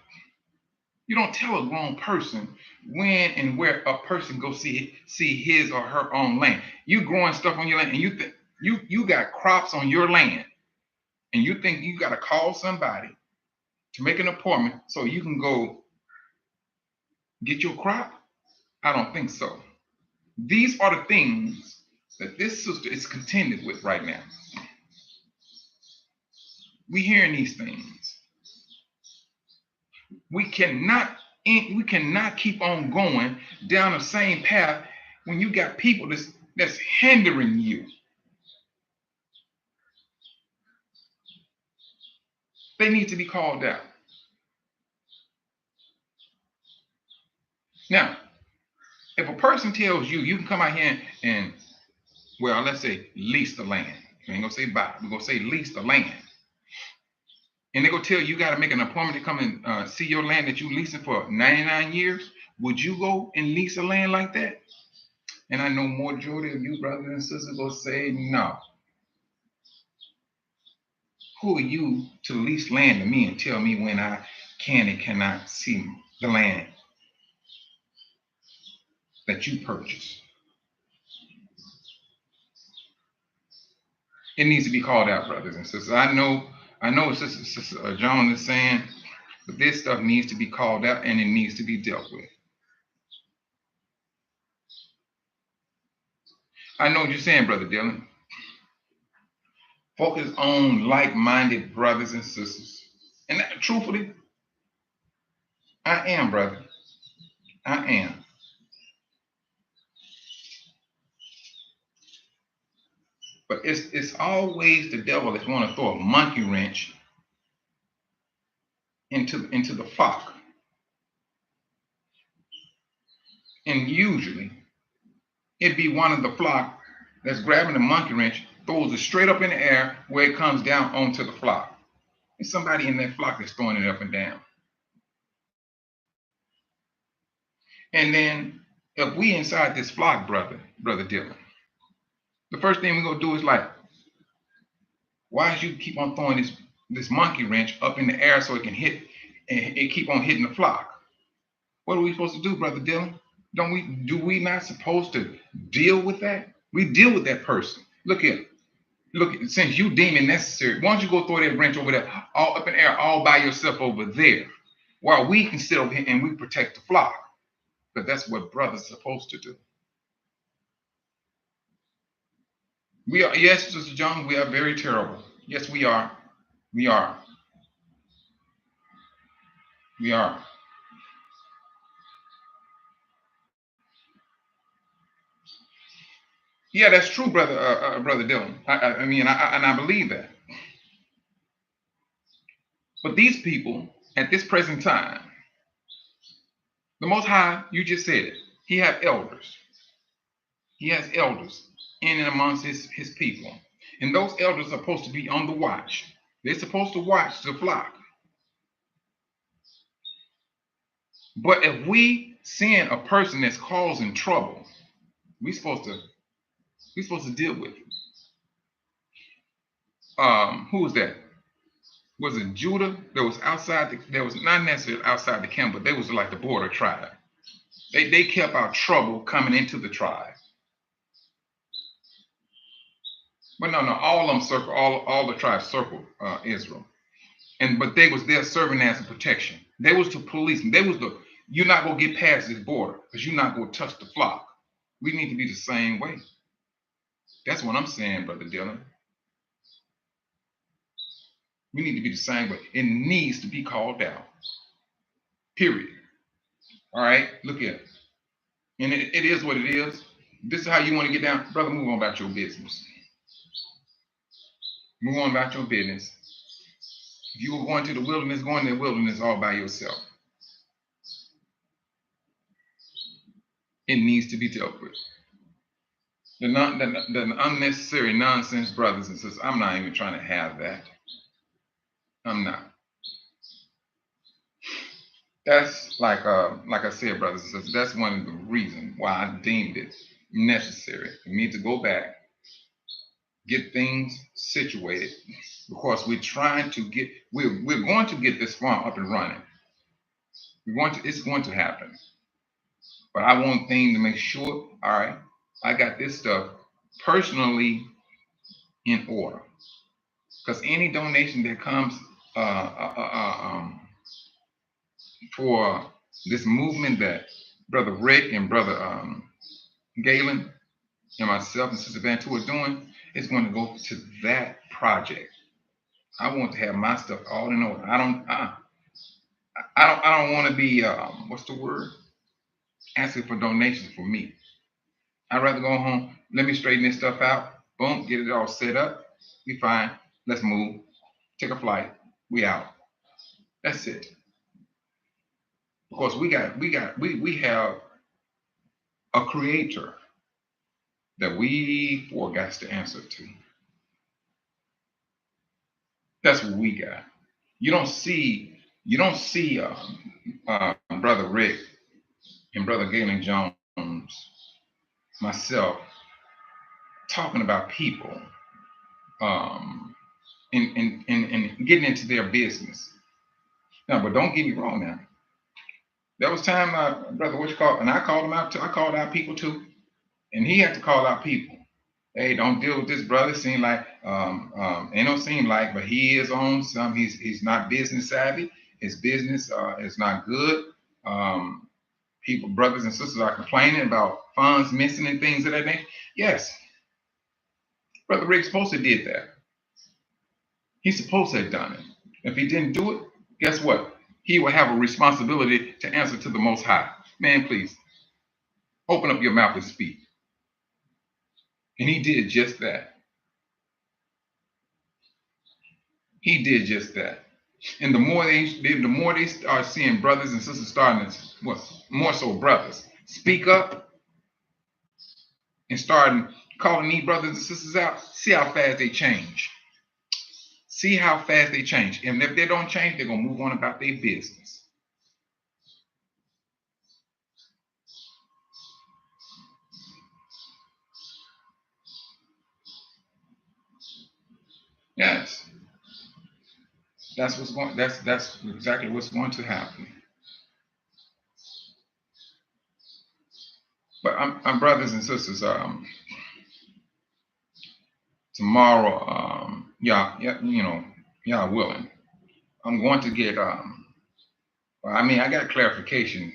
You don't tell a grown person when and where a person go see his or her own land. You growing stuff on your land, and you think you got crops on your land, and you think you got to call somebody to make an appointment so you can go get your crop? I don't think so. These are the things that this sister is contended with right now. We hearing these things. We cannot keep on going down the same path when you got people that's hindering you. They need to be called out. Now, if a person tells you can come out here and well, let's say lease the land. We ain't gonna say buy. We're gonna say lease the land. And they're gonna tell you got to make an appointment to come and see your land that you leasing for 99 years. Would you go and lease a land like that? And I know majority of you brothers and sisters will say no. Who are you to lease land to me and tell me when I can and cannot see the land that you purchased? It needs to be called out, brothers and sisters. I know Sister John is saying, but this stuff needs to be called out and it needs to be dealt with. I know what you're saying, Brother Dylan. Focus on like-minded brothers and sisters. And truthfully, I am, brother. I am. But it's always the devil that want to throw a monkey wrench into the flock. And usually it'd be one of the flock that's grabbing the monkey wrench, throws it straight up in the air where it comes down onto the flock. It's somebody in that flock that's throwing it up and down. And then if we inside this flock, brother Dylan, the first thing we're gonna do is like, why should you keep on throwing this monkey wrench up in the air so it can hit and it keep on hitting the flock? What are we supposed to do, brother Dylan? Do we not supposed to deal with that? We deal with that person. Look, since you deem it necessary, why don't you go throw that wrench over there, all up in the air, all by yourself over there, while we can sit over here and we protect the flock? Because that's what brothers are supposed to do. We are, yes, Sister John, we are very terrible. Yes, we are. We are. We are. Yeah, that's true, brother Dylan. I mean, I believe that. But these people, at this present time, the Most High, you just said it. He has elders. He has elders in and amongst his people, and those elders are supposed to be on the watch. They're supposed to watch the flock. But if we send a person that's causing trouble, we're supposed to deal with it. Who was that? Was it Judah that was outside? That was not necessarily outside the camp, but they was like the border tribe. They kept out trouble coming into the tribe. But no, all of them circle, all the tribes circled Israel, but they was there serving as a protection. They was the police. They was the, you're not gonna get past this border because you're not gonna touch the flock. We need to be the same way. That's what I'm saying, brother Dylan. We need to be the same way. It needs to be called out. Period. All right, look at it. And it is what it is. This is how you want to get down, brother. Move on about your business. Move on about your business. If you were going to the wilderness, go in the wilderness all by yourself. It needs to be dealt with. The unnecessary nonsense, brothers and sisters, I'm not even trying to have that. I'm not. That's like I said, brothers and sisters, that's one of the reasons why I deemed it necessary for me to go back, get things situated, because we're trying to get, we're going to get this farm up and running. It's going to happen. But I want things to make sure, all right, I got this stuff personally in order. Because any donation that comes for this movement that Brother Rick and Brother Galen and myself and Sister Bantu are doing, is going to go to that project. I want to have my stuff all in order. I don't want to be what's the word? Asking for donations for me. I'd rather go home. Let me straighten this stuff out. Boom, get it all set up. We fine. Let's move. Take a flight. We out. That's it. Because we have a creator that we four got to answer to. That's what we got. You don't see Brother Rick and Brother Galen Jones, myself, talking about people and getting into their business. Now, but don't get me wrong now. There was time, brother, what you call, and I called him out too. I called out people too, and he had to call out people. Hey, don't deal with this brother. Seem like ain't no seem like, but he is on some. He's not business savvy. His business is not good. People, brothers and sisters, are complaining about funds missing and things of that nature. Yes, Brother Rick's supposed to did that. He's supposed to have done it. If he didn't do it, guess what? He will have a responsibility to answer to the Most High. Man, please open up your mouth and speak. And he did just that. He did just that. And the more they start seeing brothers and sisters starting to, well, more so brothers, speak up and starting calling these brothers and sisters out, see how fast they change. See how fast they change. And if they don't change, they're going to move on about their business. Yes. That's exactly what's going to happen. But I'm brothers and sisters, tomorrow, y'all willing, I'm going to get I got clarification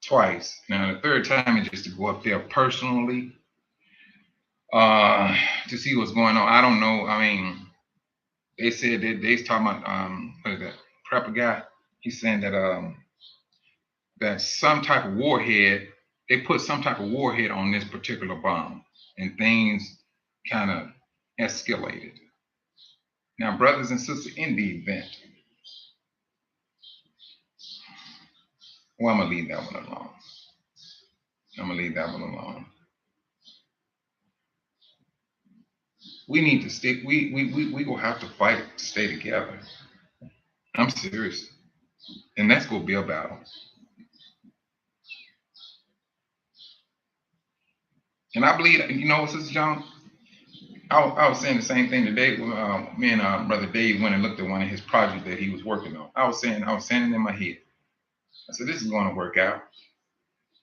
twice. Now the third time is just to go up there personally, to see what's going on. I don't know. I mean, they said that they's talking about what is that prepper guy? He's saying that some type of warhead, they put some type of warhead on this particular bomb, and things kind of escalated. Now, brothers and sisters, in the event, well, I'm gonna leave that one alone. I'm gonna leave that one alone. We need to stick. We gonna have to fight to stay together. I'm serious, and that's gonna be a battle. And I believe, Sister John, I was saying the same thing today. Me and Brother Dave went and looked at one of his projects that he was working on. I was saying it in my head. I said, this is going to work out.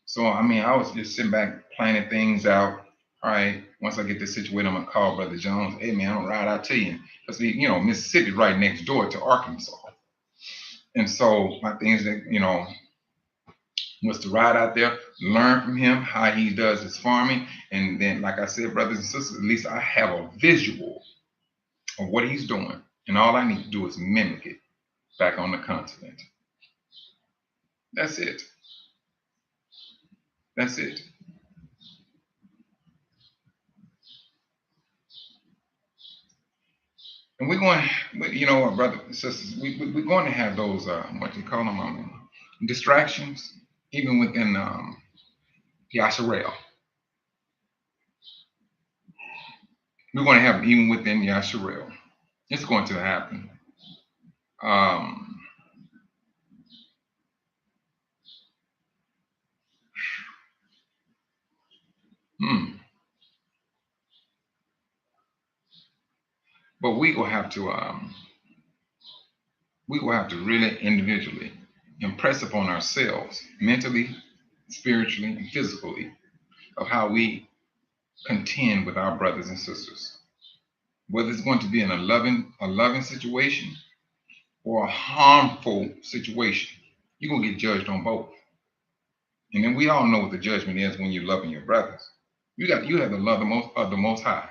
So, I was just sitting back planning things out. All right, once I get this situated, I'm going to call Brother Jones. Hey, man, I'm going to ride out to you. Because, Mississippi right next door to Arkansas. And so my things that, was to ride out there, learn from him how he does his farming. And then, like I said, brothers and sisters, at least I have a visual of what he's doing. And all I need to do is mimic it back on the continent. That's it. That's it. And we're going, what, brothers and sisters, we're going to have those, what do you call them, distractions, even within Yasharel. We're going to have them even within Yasharel. It's going to happen. Um, hmm. But we will have to really individually impress upon ourselves, mentally, spiritually, and physically, of how we contend with our brothers and sisters. Whether it's going to be in a loving situation or a harmful situation, you're gonna get judged on both. And then we all know what the judgment is when you're loving your brothers. You have to love the most high.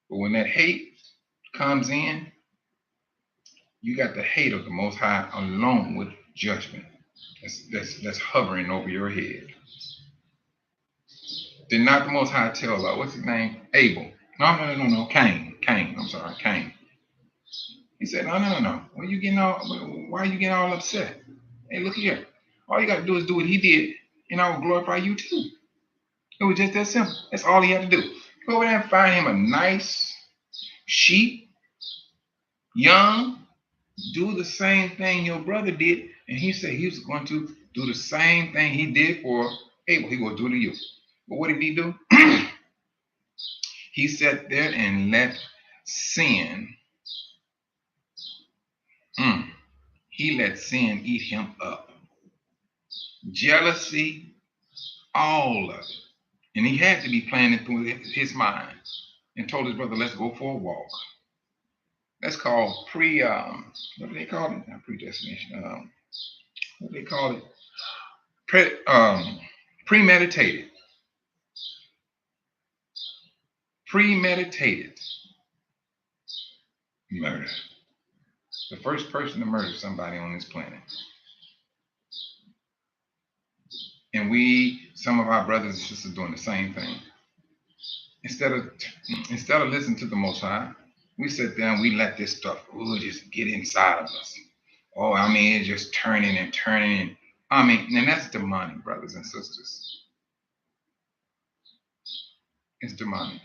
But when that hate comes in, you got the hate of the most high along with judgment. That's hovering over your head. Did not the most high tell what's his name? Abel. No. Cain. I'm sorry, Cain. He said, no. Why are you getting all upset? Hey, look here. All you got to do is do what he did, and I will glorify you too. It was just that simple. That's all he had to do. Go over there and find him a nice sheep, young, do the same thing your brother did. And he said he was going to do the same thing he did for Abel. He will do to you. But what did he do? He sat there and let sin, he let sin eat him up. Jealousy, all of it. And he had to be planning through his mind and told his brother, let's go for a walk. That's called what do they call it? Not predestination. What do they call it? Premeditated. Premeditated murder. The first person to murder somebody on this planet. Some of our brothers and sisters doing the same thing. Instead of listening to the Most High, we sit there and we let this stuff just get inside of us. Oh, I mean, it's just turning and turning. I mean, and that's demonic, brothers and sisters. It's demonic.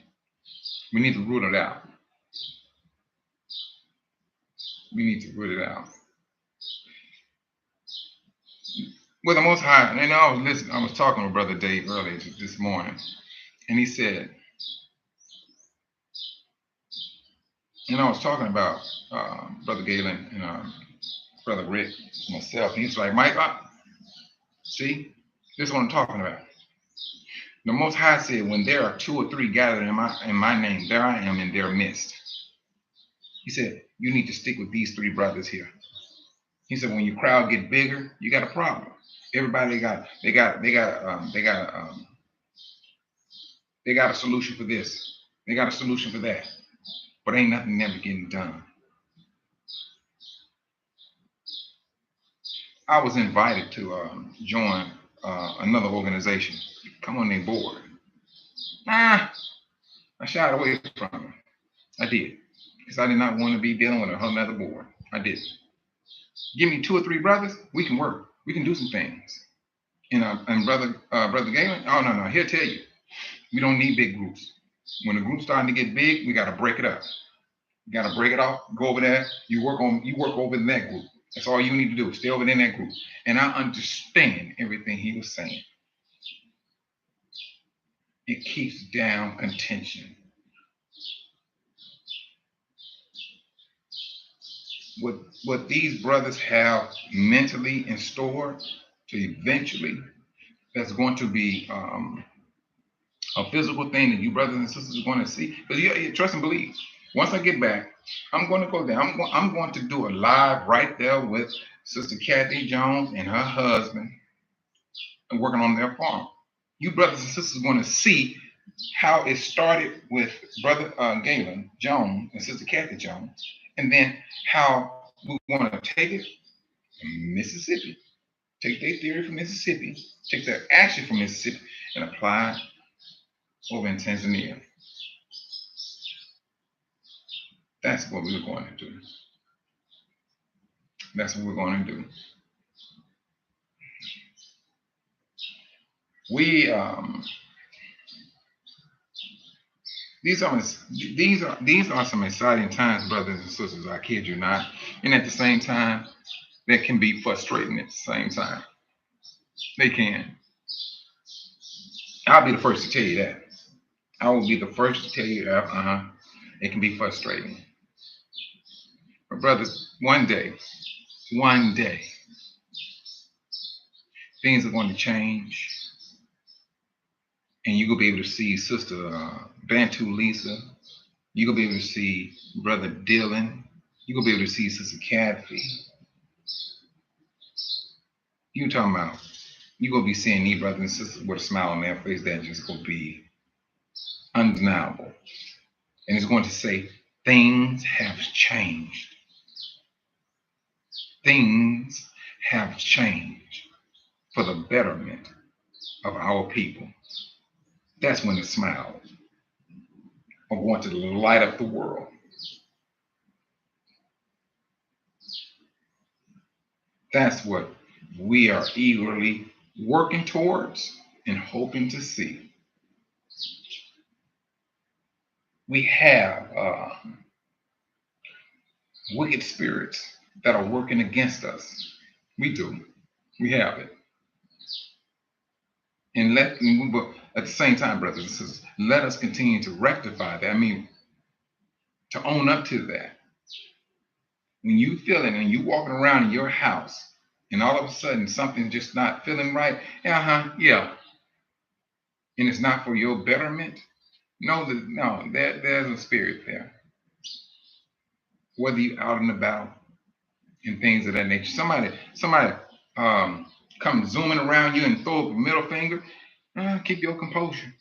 We need to root it out. We need to root it out. Well, the Most High, and I was listening. I was talking with Brother Dave earlier this morning, and he said, and I was talking about Brother Galen and Brother Rick, myself. He's like, Mike, see, this is what I'm talking about. The Most High said, when there are 2 or 3 gathered in my name, there I am in their midst. He said, you need to stick with these 3 brothers here. He said, when your crowd get bigger, you got a problem. Everybody got a solution for this. They got a solution for that. But ain't nothing never getting done. I was invited to join another organization. Come on their board. I shied away from it. I did. Because I did not want to be dealing with another board. I did. Give me 2 or 3 brothers, we can work. We can do some things. And Brother Galen, oh no, he'll tell you. We don't need big groups. When the group's starting to get big, we got to break it up. You got to break it off, go over there, you work over in that group. That's all you need to do, stay over in that group. And I understand everything he was saying. It keeps down contention. What these brothers have mentally in store to eventually, that's going to be a physical thing that you brothers and sisters are going to see. Because you trust and believe. Once I get back, I'm going to go there. I'm going to do a live right there with Sister Kathy Jones and her husband and working on their farm. You brothers and sisters are going to see how it started with Brother Galen Jones and Sister Kathy Jones, and then how we want to take it from Mississippi, take their theory from Mississippi, take their action from Mississippi, and apply it over in Tanzania. That's what we're going to do. That's what we're going to do. These are some exciting times, brothers and sisters. I kid you not. And at the same time, that can be frustrating at the same time. They can. I'll be the first to tell you that. I will be the first to tell you that. It can be frustrating. But brothers, one day, things are going to change. And you're going to be able to see Sister Bantu Lisa. You're going to be able to see Brother Dylan. You're going to be able to see Sister Kathy. You're talking about, you're going to be seeing these brothers and sisters with a smile on their face that just going to be undeniable. And it's going to say, things have changed. Things have changed for the betterment of our people. That's when the smiles are going to light up the world. That's what we are eagerly working towards and hoping to see. We have wicked spirits that are working against us. We do. We have it. And at the same time, brothers and sisters, let us continue to rectify that. I mean, to own up to that. When you feel it and you walking around in your house and all of a sudden something's just not feeling right, yeah. And it's not for your betterment, there's a spirit there. Whether you're out and about and things of that nature. Somebody come zooming around you and throw up a middle finger. Keep your composure.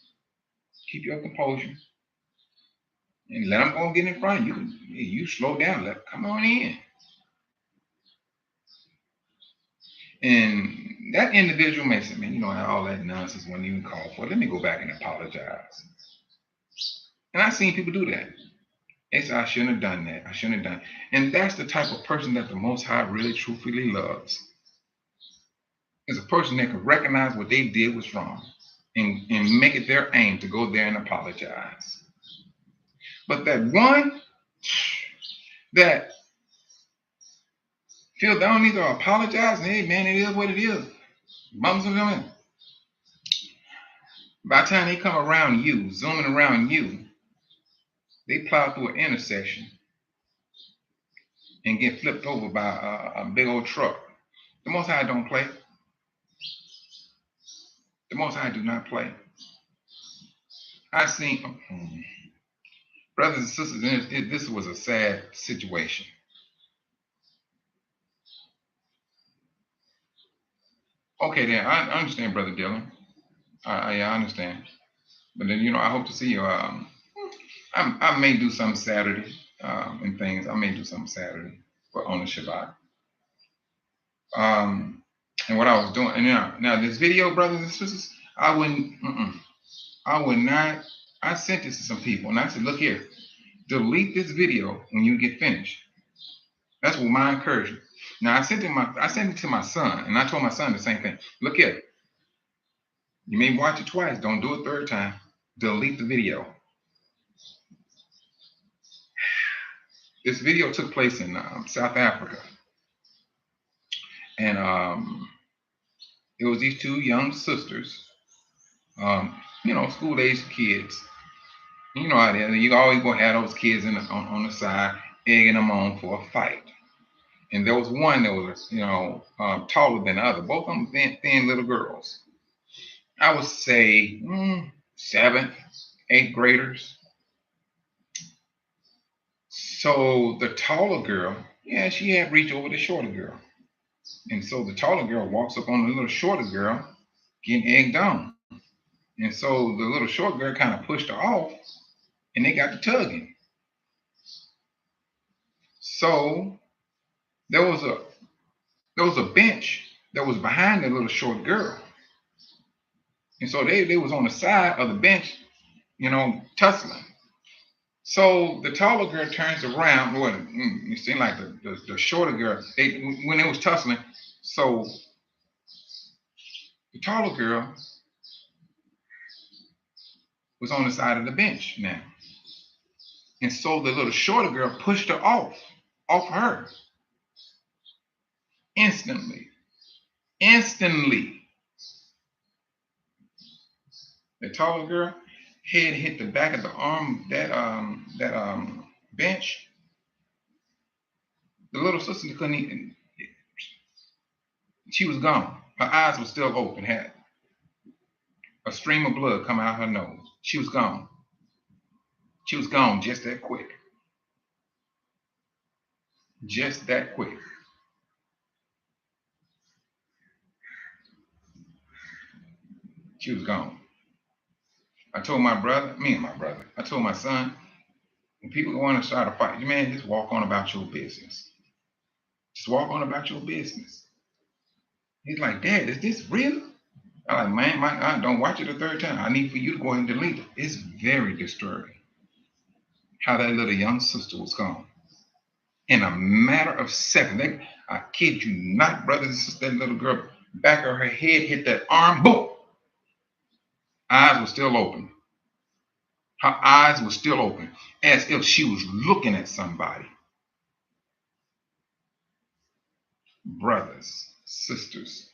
Keep your composure. And let them go and get in front of you. You slow down. Come on in. And that individual may say, man, all that nonsense wasn't even called for. Let me go back and apologize. And I've seen people do that. They say, I shouldn't have done that. I shouldn't have done. And that's the type of person that the Most High really truthfully loves. Is a person that can recognize what they did was wrong and make it their aim to go there and apologize. But that one that feel they don't need to apologize, and hey man, it is what it is. Bums of them. By the time they come around you, zooming around you, they plow through an intersection and get flipped over by a big old truck. The Most High don't play. The Most High do not play. I've seen brothers and sisters, this was a sad situation. Okay, then I understand, Brother Dylan. I understand. But then I hope to see you. I may do some Saturday and things. I may do some Saturday on the Shabbat. And what I was doing, and now this video, brothers and sisters, I would not. I sent this to some people, and I said, look here, delete this video when you get finished. That's what my encouragement. Now I sent it to my son, and I told my son the same thing. Look here, you may watch it twice. Don't do it third time. Delete the video. This video took place in South Africa, and it was these two young sisters, school-aged kids. You know how it is. You always gonna have those kids on the side egging them on for a fight. And there was one that was, taller than the other. Both of them thin little girls. I would say 7th, 8th graders. So the taller girl, she had reached over the shorter girl. And so the taller girl walks up on the little shorter girl, getting egged on. And so the little short girl kind of pushed her off, and they got to tugging. So there was a bench that was behind the little short girl. And so they was on the side of the bench, tussling. So the taller girl turns around. It seemed like the shorter girl, when they was tussling, so the taller girl was on the side of the bench now. And so the little shorter girl pushed her off her. Instantly. The taller girl head hit the back of the arm that bench. The little sister couldn't even. She was gone. Her eyes were still open. Had a stream of blood come out her nose. She was gone. She was gone just that quick. Just that quick. She was gone. I told my brother, I told my son, when people go on to start a fight, man, just walk on about your business. Just walk on about your business. He's like, Dad, is this real? I'm like, man, don't watch it a third time. I need for you to go ahead and delete it. It's very disturbing how that little young sister was gone. In a matter of seconds, I kid you not, brothers and sisters, that little girl, back of her head hit that arm, boom. Eyes were still open. Her eyes were still open, as if she was looking at somebody. Brothers, sisters,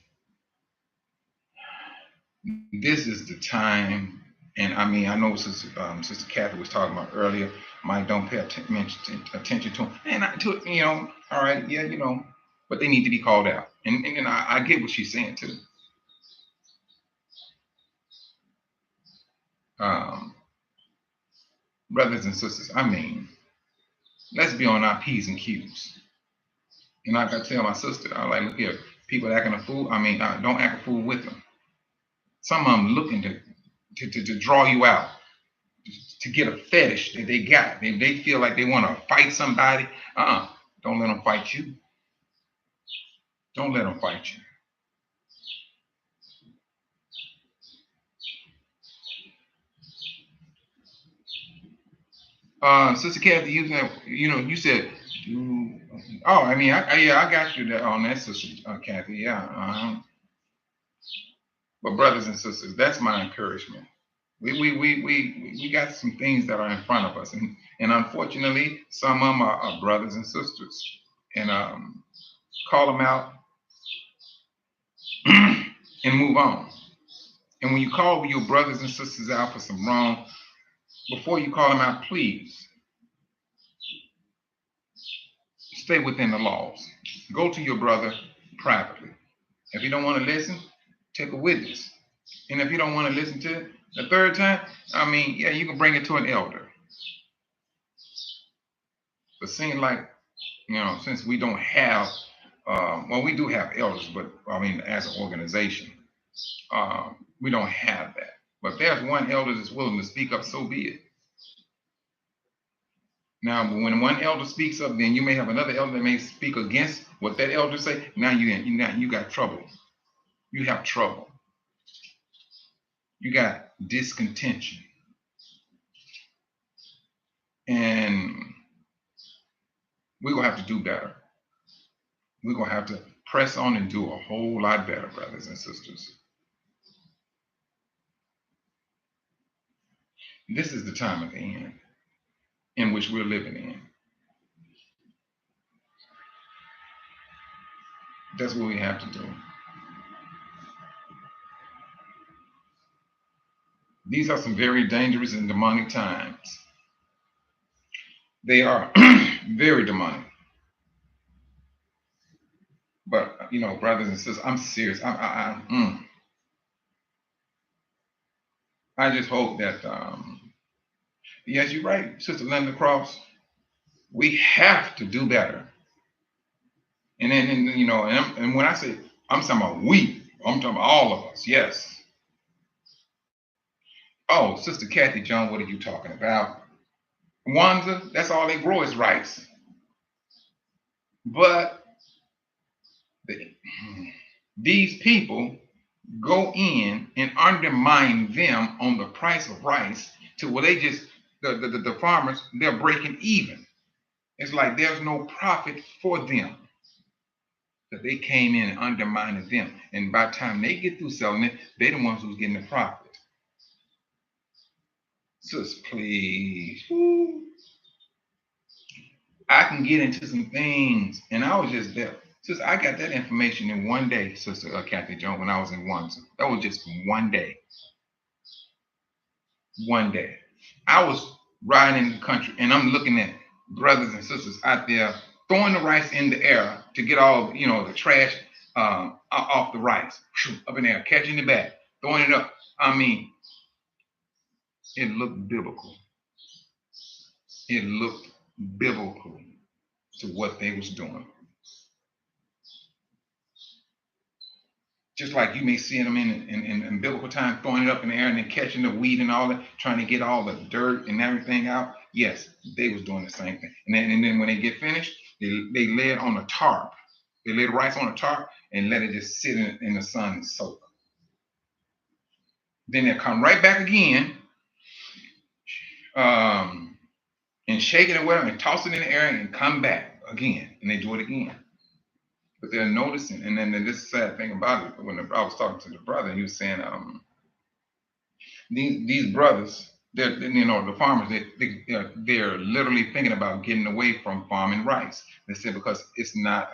this is the time, and I know Sister Kathy was talking about earlier, Mike, don't pay attention to them. And all right, yeah, but they need to be called out. And I get what she's saying too. Brothers and sisters, let's be on our P's and Q's. And like I tell my sister, I'm like, look here, people acting a fool, don't act a fool with them. Some of them looking to draw you out, to get a fetish that they got. They feel like they want to fight somebody. Don't let them fight you. Don't let them fight you. Sister Kathy, you said, oh, I mean, yeah, I got you there on that, Sister Kathy. Yeah. But brothers and sisters, that's my encouragement. We got some things that are in front of us, and unfortunately, some of them are brothers and sisters, and call them out and move on. And when you call your brothers and sisters out for some wrong, before you call them out, please stay within the laws. Go to your brother privately. If you don't want to listen, take a witness. And if you don't want to listen to it the third time, I mean, yeah, you can bring it to an elder. But seeing like, since we don't have, well, we do have elders, but I mean, as an organization, we don't have that. But if there's one elder that's willing to speak up, so be it. Now, when one elder speaks up, then you may have another elder that may speak against what that elder say. Now you got trouble. You have trouble. You got discontention. And we're going to have to do better. We're going to have to press on and do a whole lot better, brothers and sisters. This is the time of the end in which we're living in. That's what we have to do. These are some very dangerous and demonic times. They are very demonic. But, brothers and sisters, I'm serious. I just hope that, yes, you're right, Sister Linda Cross. We have to do better. And then, and when I say, I'm talking about we, I'm talking about all of us, yes. Oh, Sister Kathy John, what are you talking about? Wanza, that's all they grow is rice. But these people go in and undermine them on the price of rice to where they just, the farmers, they're breaking even. It's like there's no profit for them. That they came in and undermined them. And by the time they get through selling it, they're the ones who's getting the profit. Sis, please. Woo. I can get into some things, and I was just there. Sis, I got that information in one day, Sister Kathy Jones, when I was in Wanza. That was just one day. One day. I was riding in the country, and I'm looking at brothers and sisters out there throwing the rice in the air to get all, the trash off the rice, up in there, catching it back, throwing it up. I mean, it looked biblical. It looked biblical to what they was doing. Just like you may see them in biblical time, throwing it up in the air and then catching the weed and all that, trying to get all the dirt and everything out. Yes, they was doing the same thing. And then when they get finished, they lay it on a tarp. They lay the rice on a tarp and let it just sit in the sun and soak. Then they'll come right back again, and shake it and whatever, and toss it in the air and come back again, and they do it again. But they're noticing, and then this sad thing about it, when I was talking to the brother, he was saying, these brothers, the farmers, they're literally thinking about getting away from farming rice. They said because it's not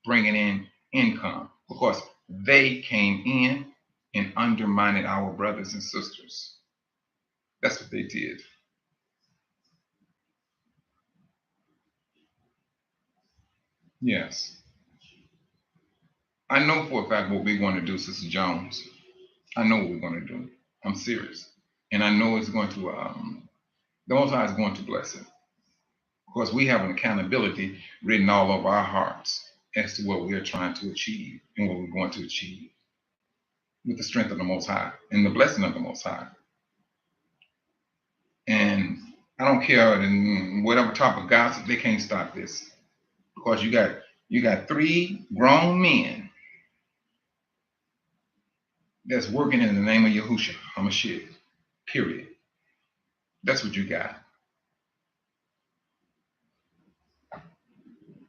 bringing in income, because they came in and undermined our brothers and sisters. That's what they did. Yes. I know for a fact what we're going to do, Sister Jones. I know what we're going to do. I'm serious. And I know it's going to, the Most High is going to bless it. Because we have an accountability written all over our hearts as to what we're trying to achieve and what we're going to achieve with the strength of the Most High and the blessing of the Most High. And I don't care whatever type of gossip, they can't stop this. Because you got 3 grown men that's working in the name of Yahushua HaMashiach, period. That's what you got.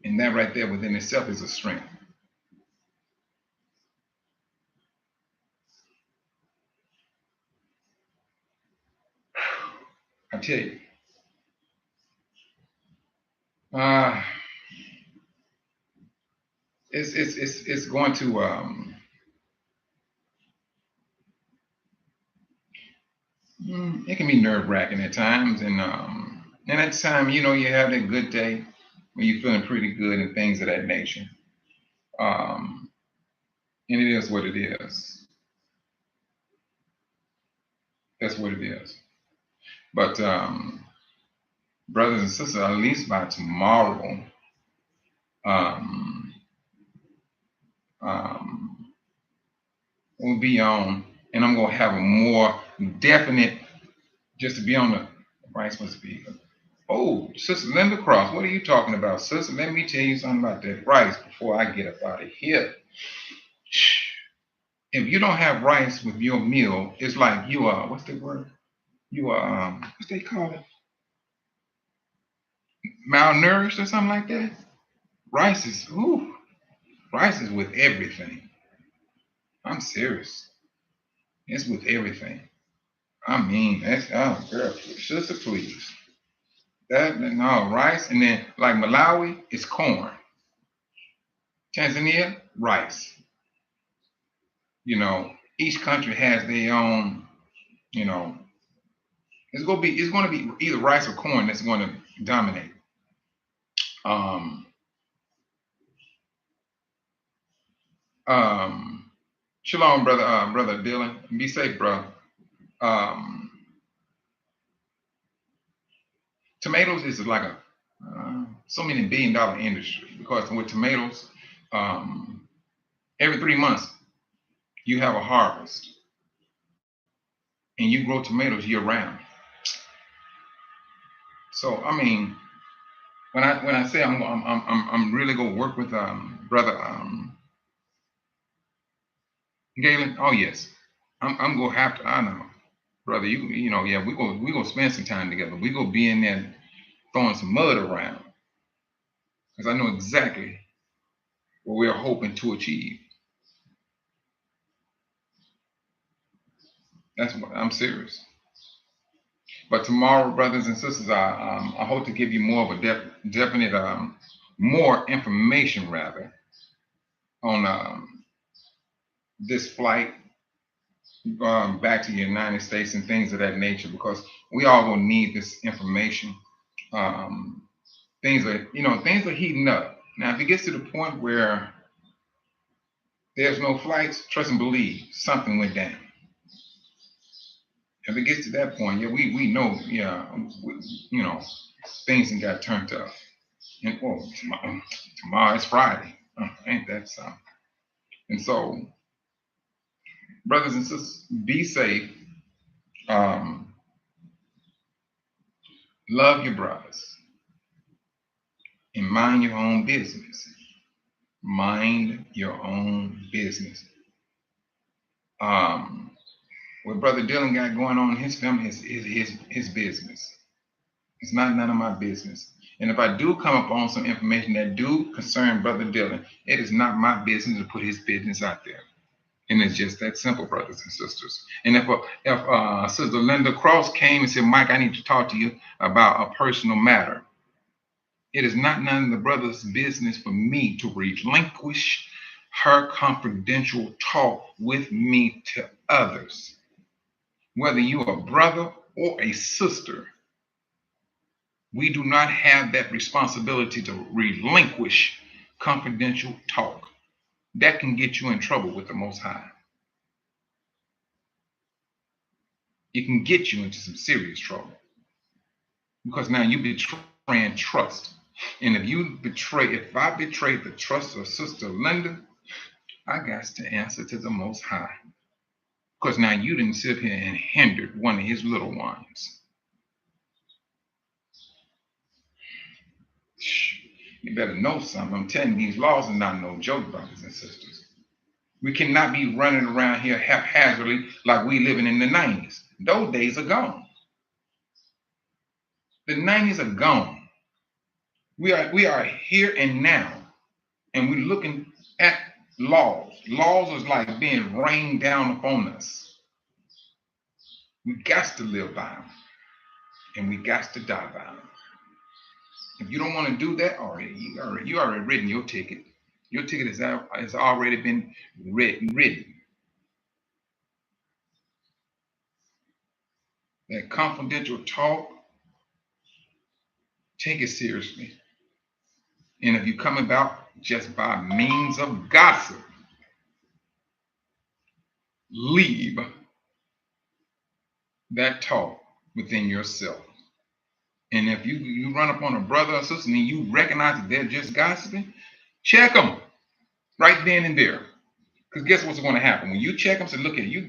And that right there within itself is a strength. I tell you, uh, it's going to it can be nerve wracking at times, and at time you have that good day when you're feeling pretty good and things of that nature. Um, and it is what it is. That's what it is. But brothers and sisters, at least by tomorrow, um, um, we'll be on, and I'm gonna have a more definite, just to be on the right supposed to be. Oh, Sister Linda Cross, what are you talking about, sister? Let me tell you something about that rice before I get up out of here. If you don't have rice with your meal, it's like you are, what's the word? You are, what they call it? Malnourished or something like that. Rice is, ooh, rice is with everything. I'm serious. It's with everything. I mean, that's, oh, girl, sister, please. That, no, rice, and then like Malawi, it's corn. Tanzania, rice. Each country has their own, you know, it's gonna be either rice or corn that's gonna dominate. Um, um, Shalom, brother, brother Dylan. Be safe, bro. Um, Tomatoes is like a so many $1 billion industry because with tomatoes, um, every 3 months you have a harvest, and you grow tomatoes year round. So I mean, when I say I'm really gonna work with brother Galen. Oh yes, I'm gonna have to. I know, brother. Yeah. We gonna spend some time together. We gonna be in there throwing some mud around because I know exactly what we're hoping to achieve. That's what I'm serious. But tomorrow, brothers and sisters, I hope to give you more of a definite, more information rather on this flight back to the United States and things of that nature, because we all will need this information. Um, things are heating up. Now, if it gets to the point where there's no flights, trust and believe something went down. If it gets to that point, yeah, we know, yeah, things got turned up. And tomorrow is Friday. Ain't that something? And so, brothers and sisters, be safe. Um, love your brothers and mind your own business. Mind your own business. What Brother Dylan got going on in his family is his business. It's not none of my business. And if I do come upon some information that do concern Brother Dylan, it is not my business to put his business out there. And it's just that simple, brothers and sisters. And if Sister Linda Cross came and said, Mike, I need to talk to you about a personal matter, it is not none of the brother's business for me to relinquish her confidential talk with me to others. Whether you're a brother or a sister, we do not have that responsibility to relinquish confidential talk. That can get you in trouble with the Most High. It can get you into some serious trouble because now you're betraying trust. And if I betray the trust of Sister Linda, I got to answer to the Most High. Because now you didn't sit here and hindered one of his little ones. You better know something. I'm telling you, these laws are not no joke, brothers and sisters. We cannot be running around here haphazardly like we living in the 90s. Those days are gone. The 90s are gone. We are here and now, and we're looking at laws. Laws is like being rained down upon us. We got to live by them, and we got to die by them. If you don't want to do that, you already written your ticket. Your ticket has already been written. That confidential talk, take it seriously. And if you come about just by means of gossip, leave that talk within yourself. And if you run upon a brother or sister and you recognize that they're just gossiping, check them right then and there. Because guess what's going to happen when you check them? So look at you're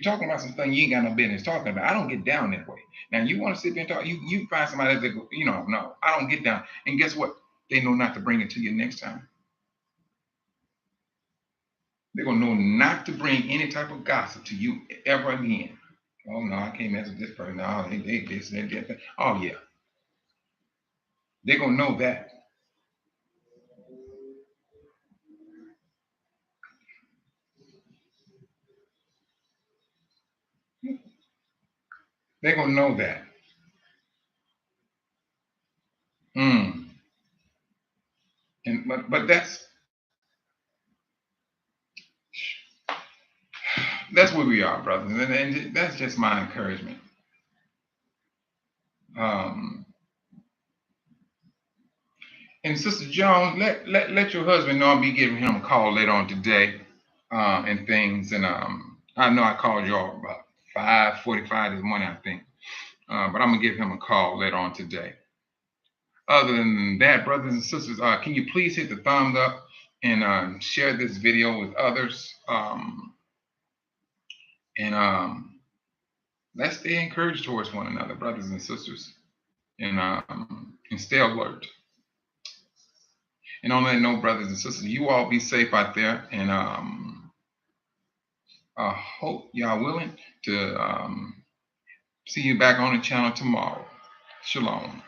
talking about something you ain't got no business talking about. I don't get down that way. Now you want to sit there and talk. You find somebody that go, no, I don't get down. And guess what? They know not to bring it to you next time. They're gonna know not to bring any type of gossip to you ever again. Oh no, I can't mess with this person. No, they this, that. Oh yeah, they're gonna know that. They're gonna know that. Mm. And but that's where we are, brothers, and that's just my encouragement. Um, and Sister Jones, let your husband know I'll be giving him a call later on today, and things. And I know I called y'all about 5:45 this morning, I think. But I'm gonna give him a call later on today. Other than that, brothers and sisters, can you please hit the thumbs up and share this video with others? And let's stay encouraged towards one another, brothers and sisters, and stay alert. And on that note, brothers and sisters, you all be safe out there, and I hope y'all willing to see you back on the channel tomorrow. Shalom.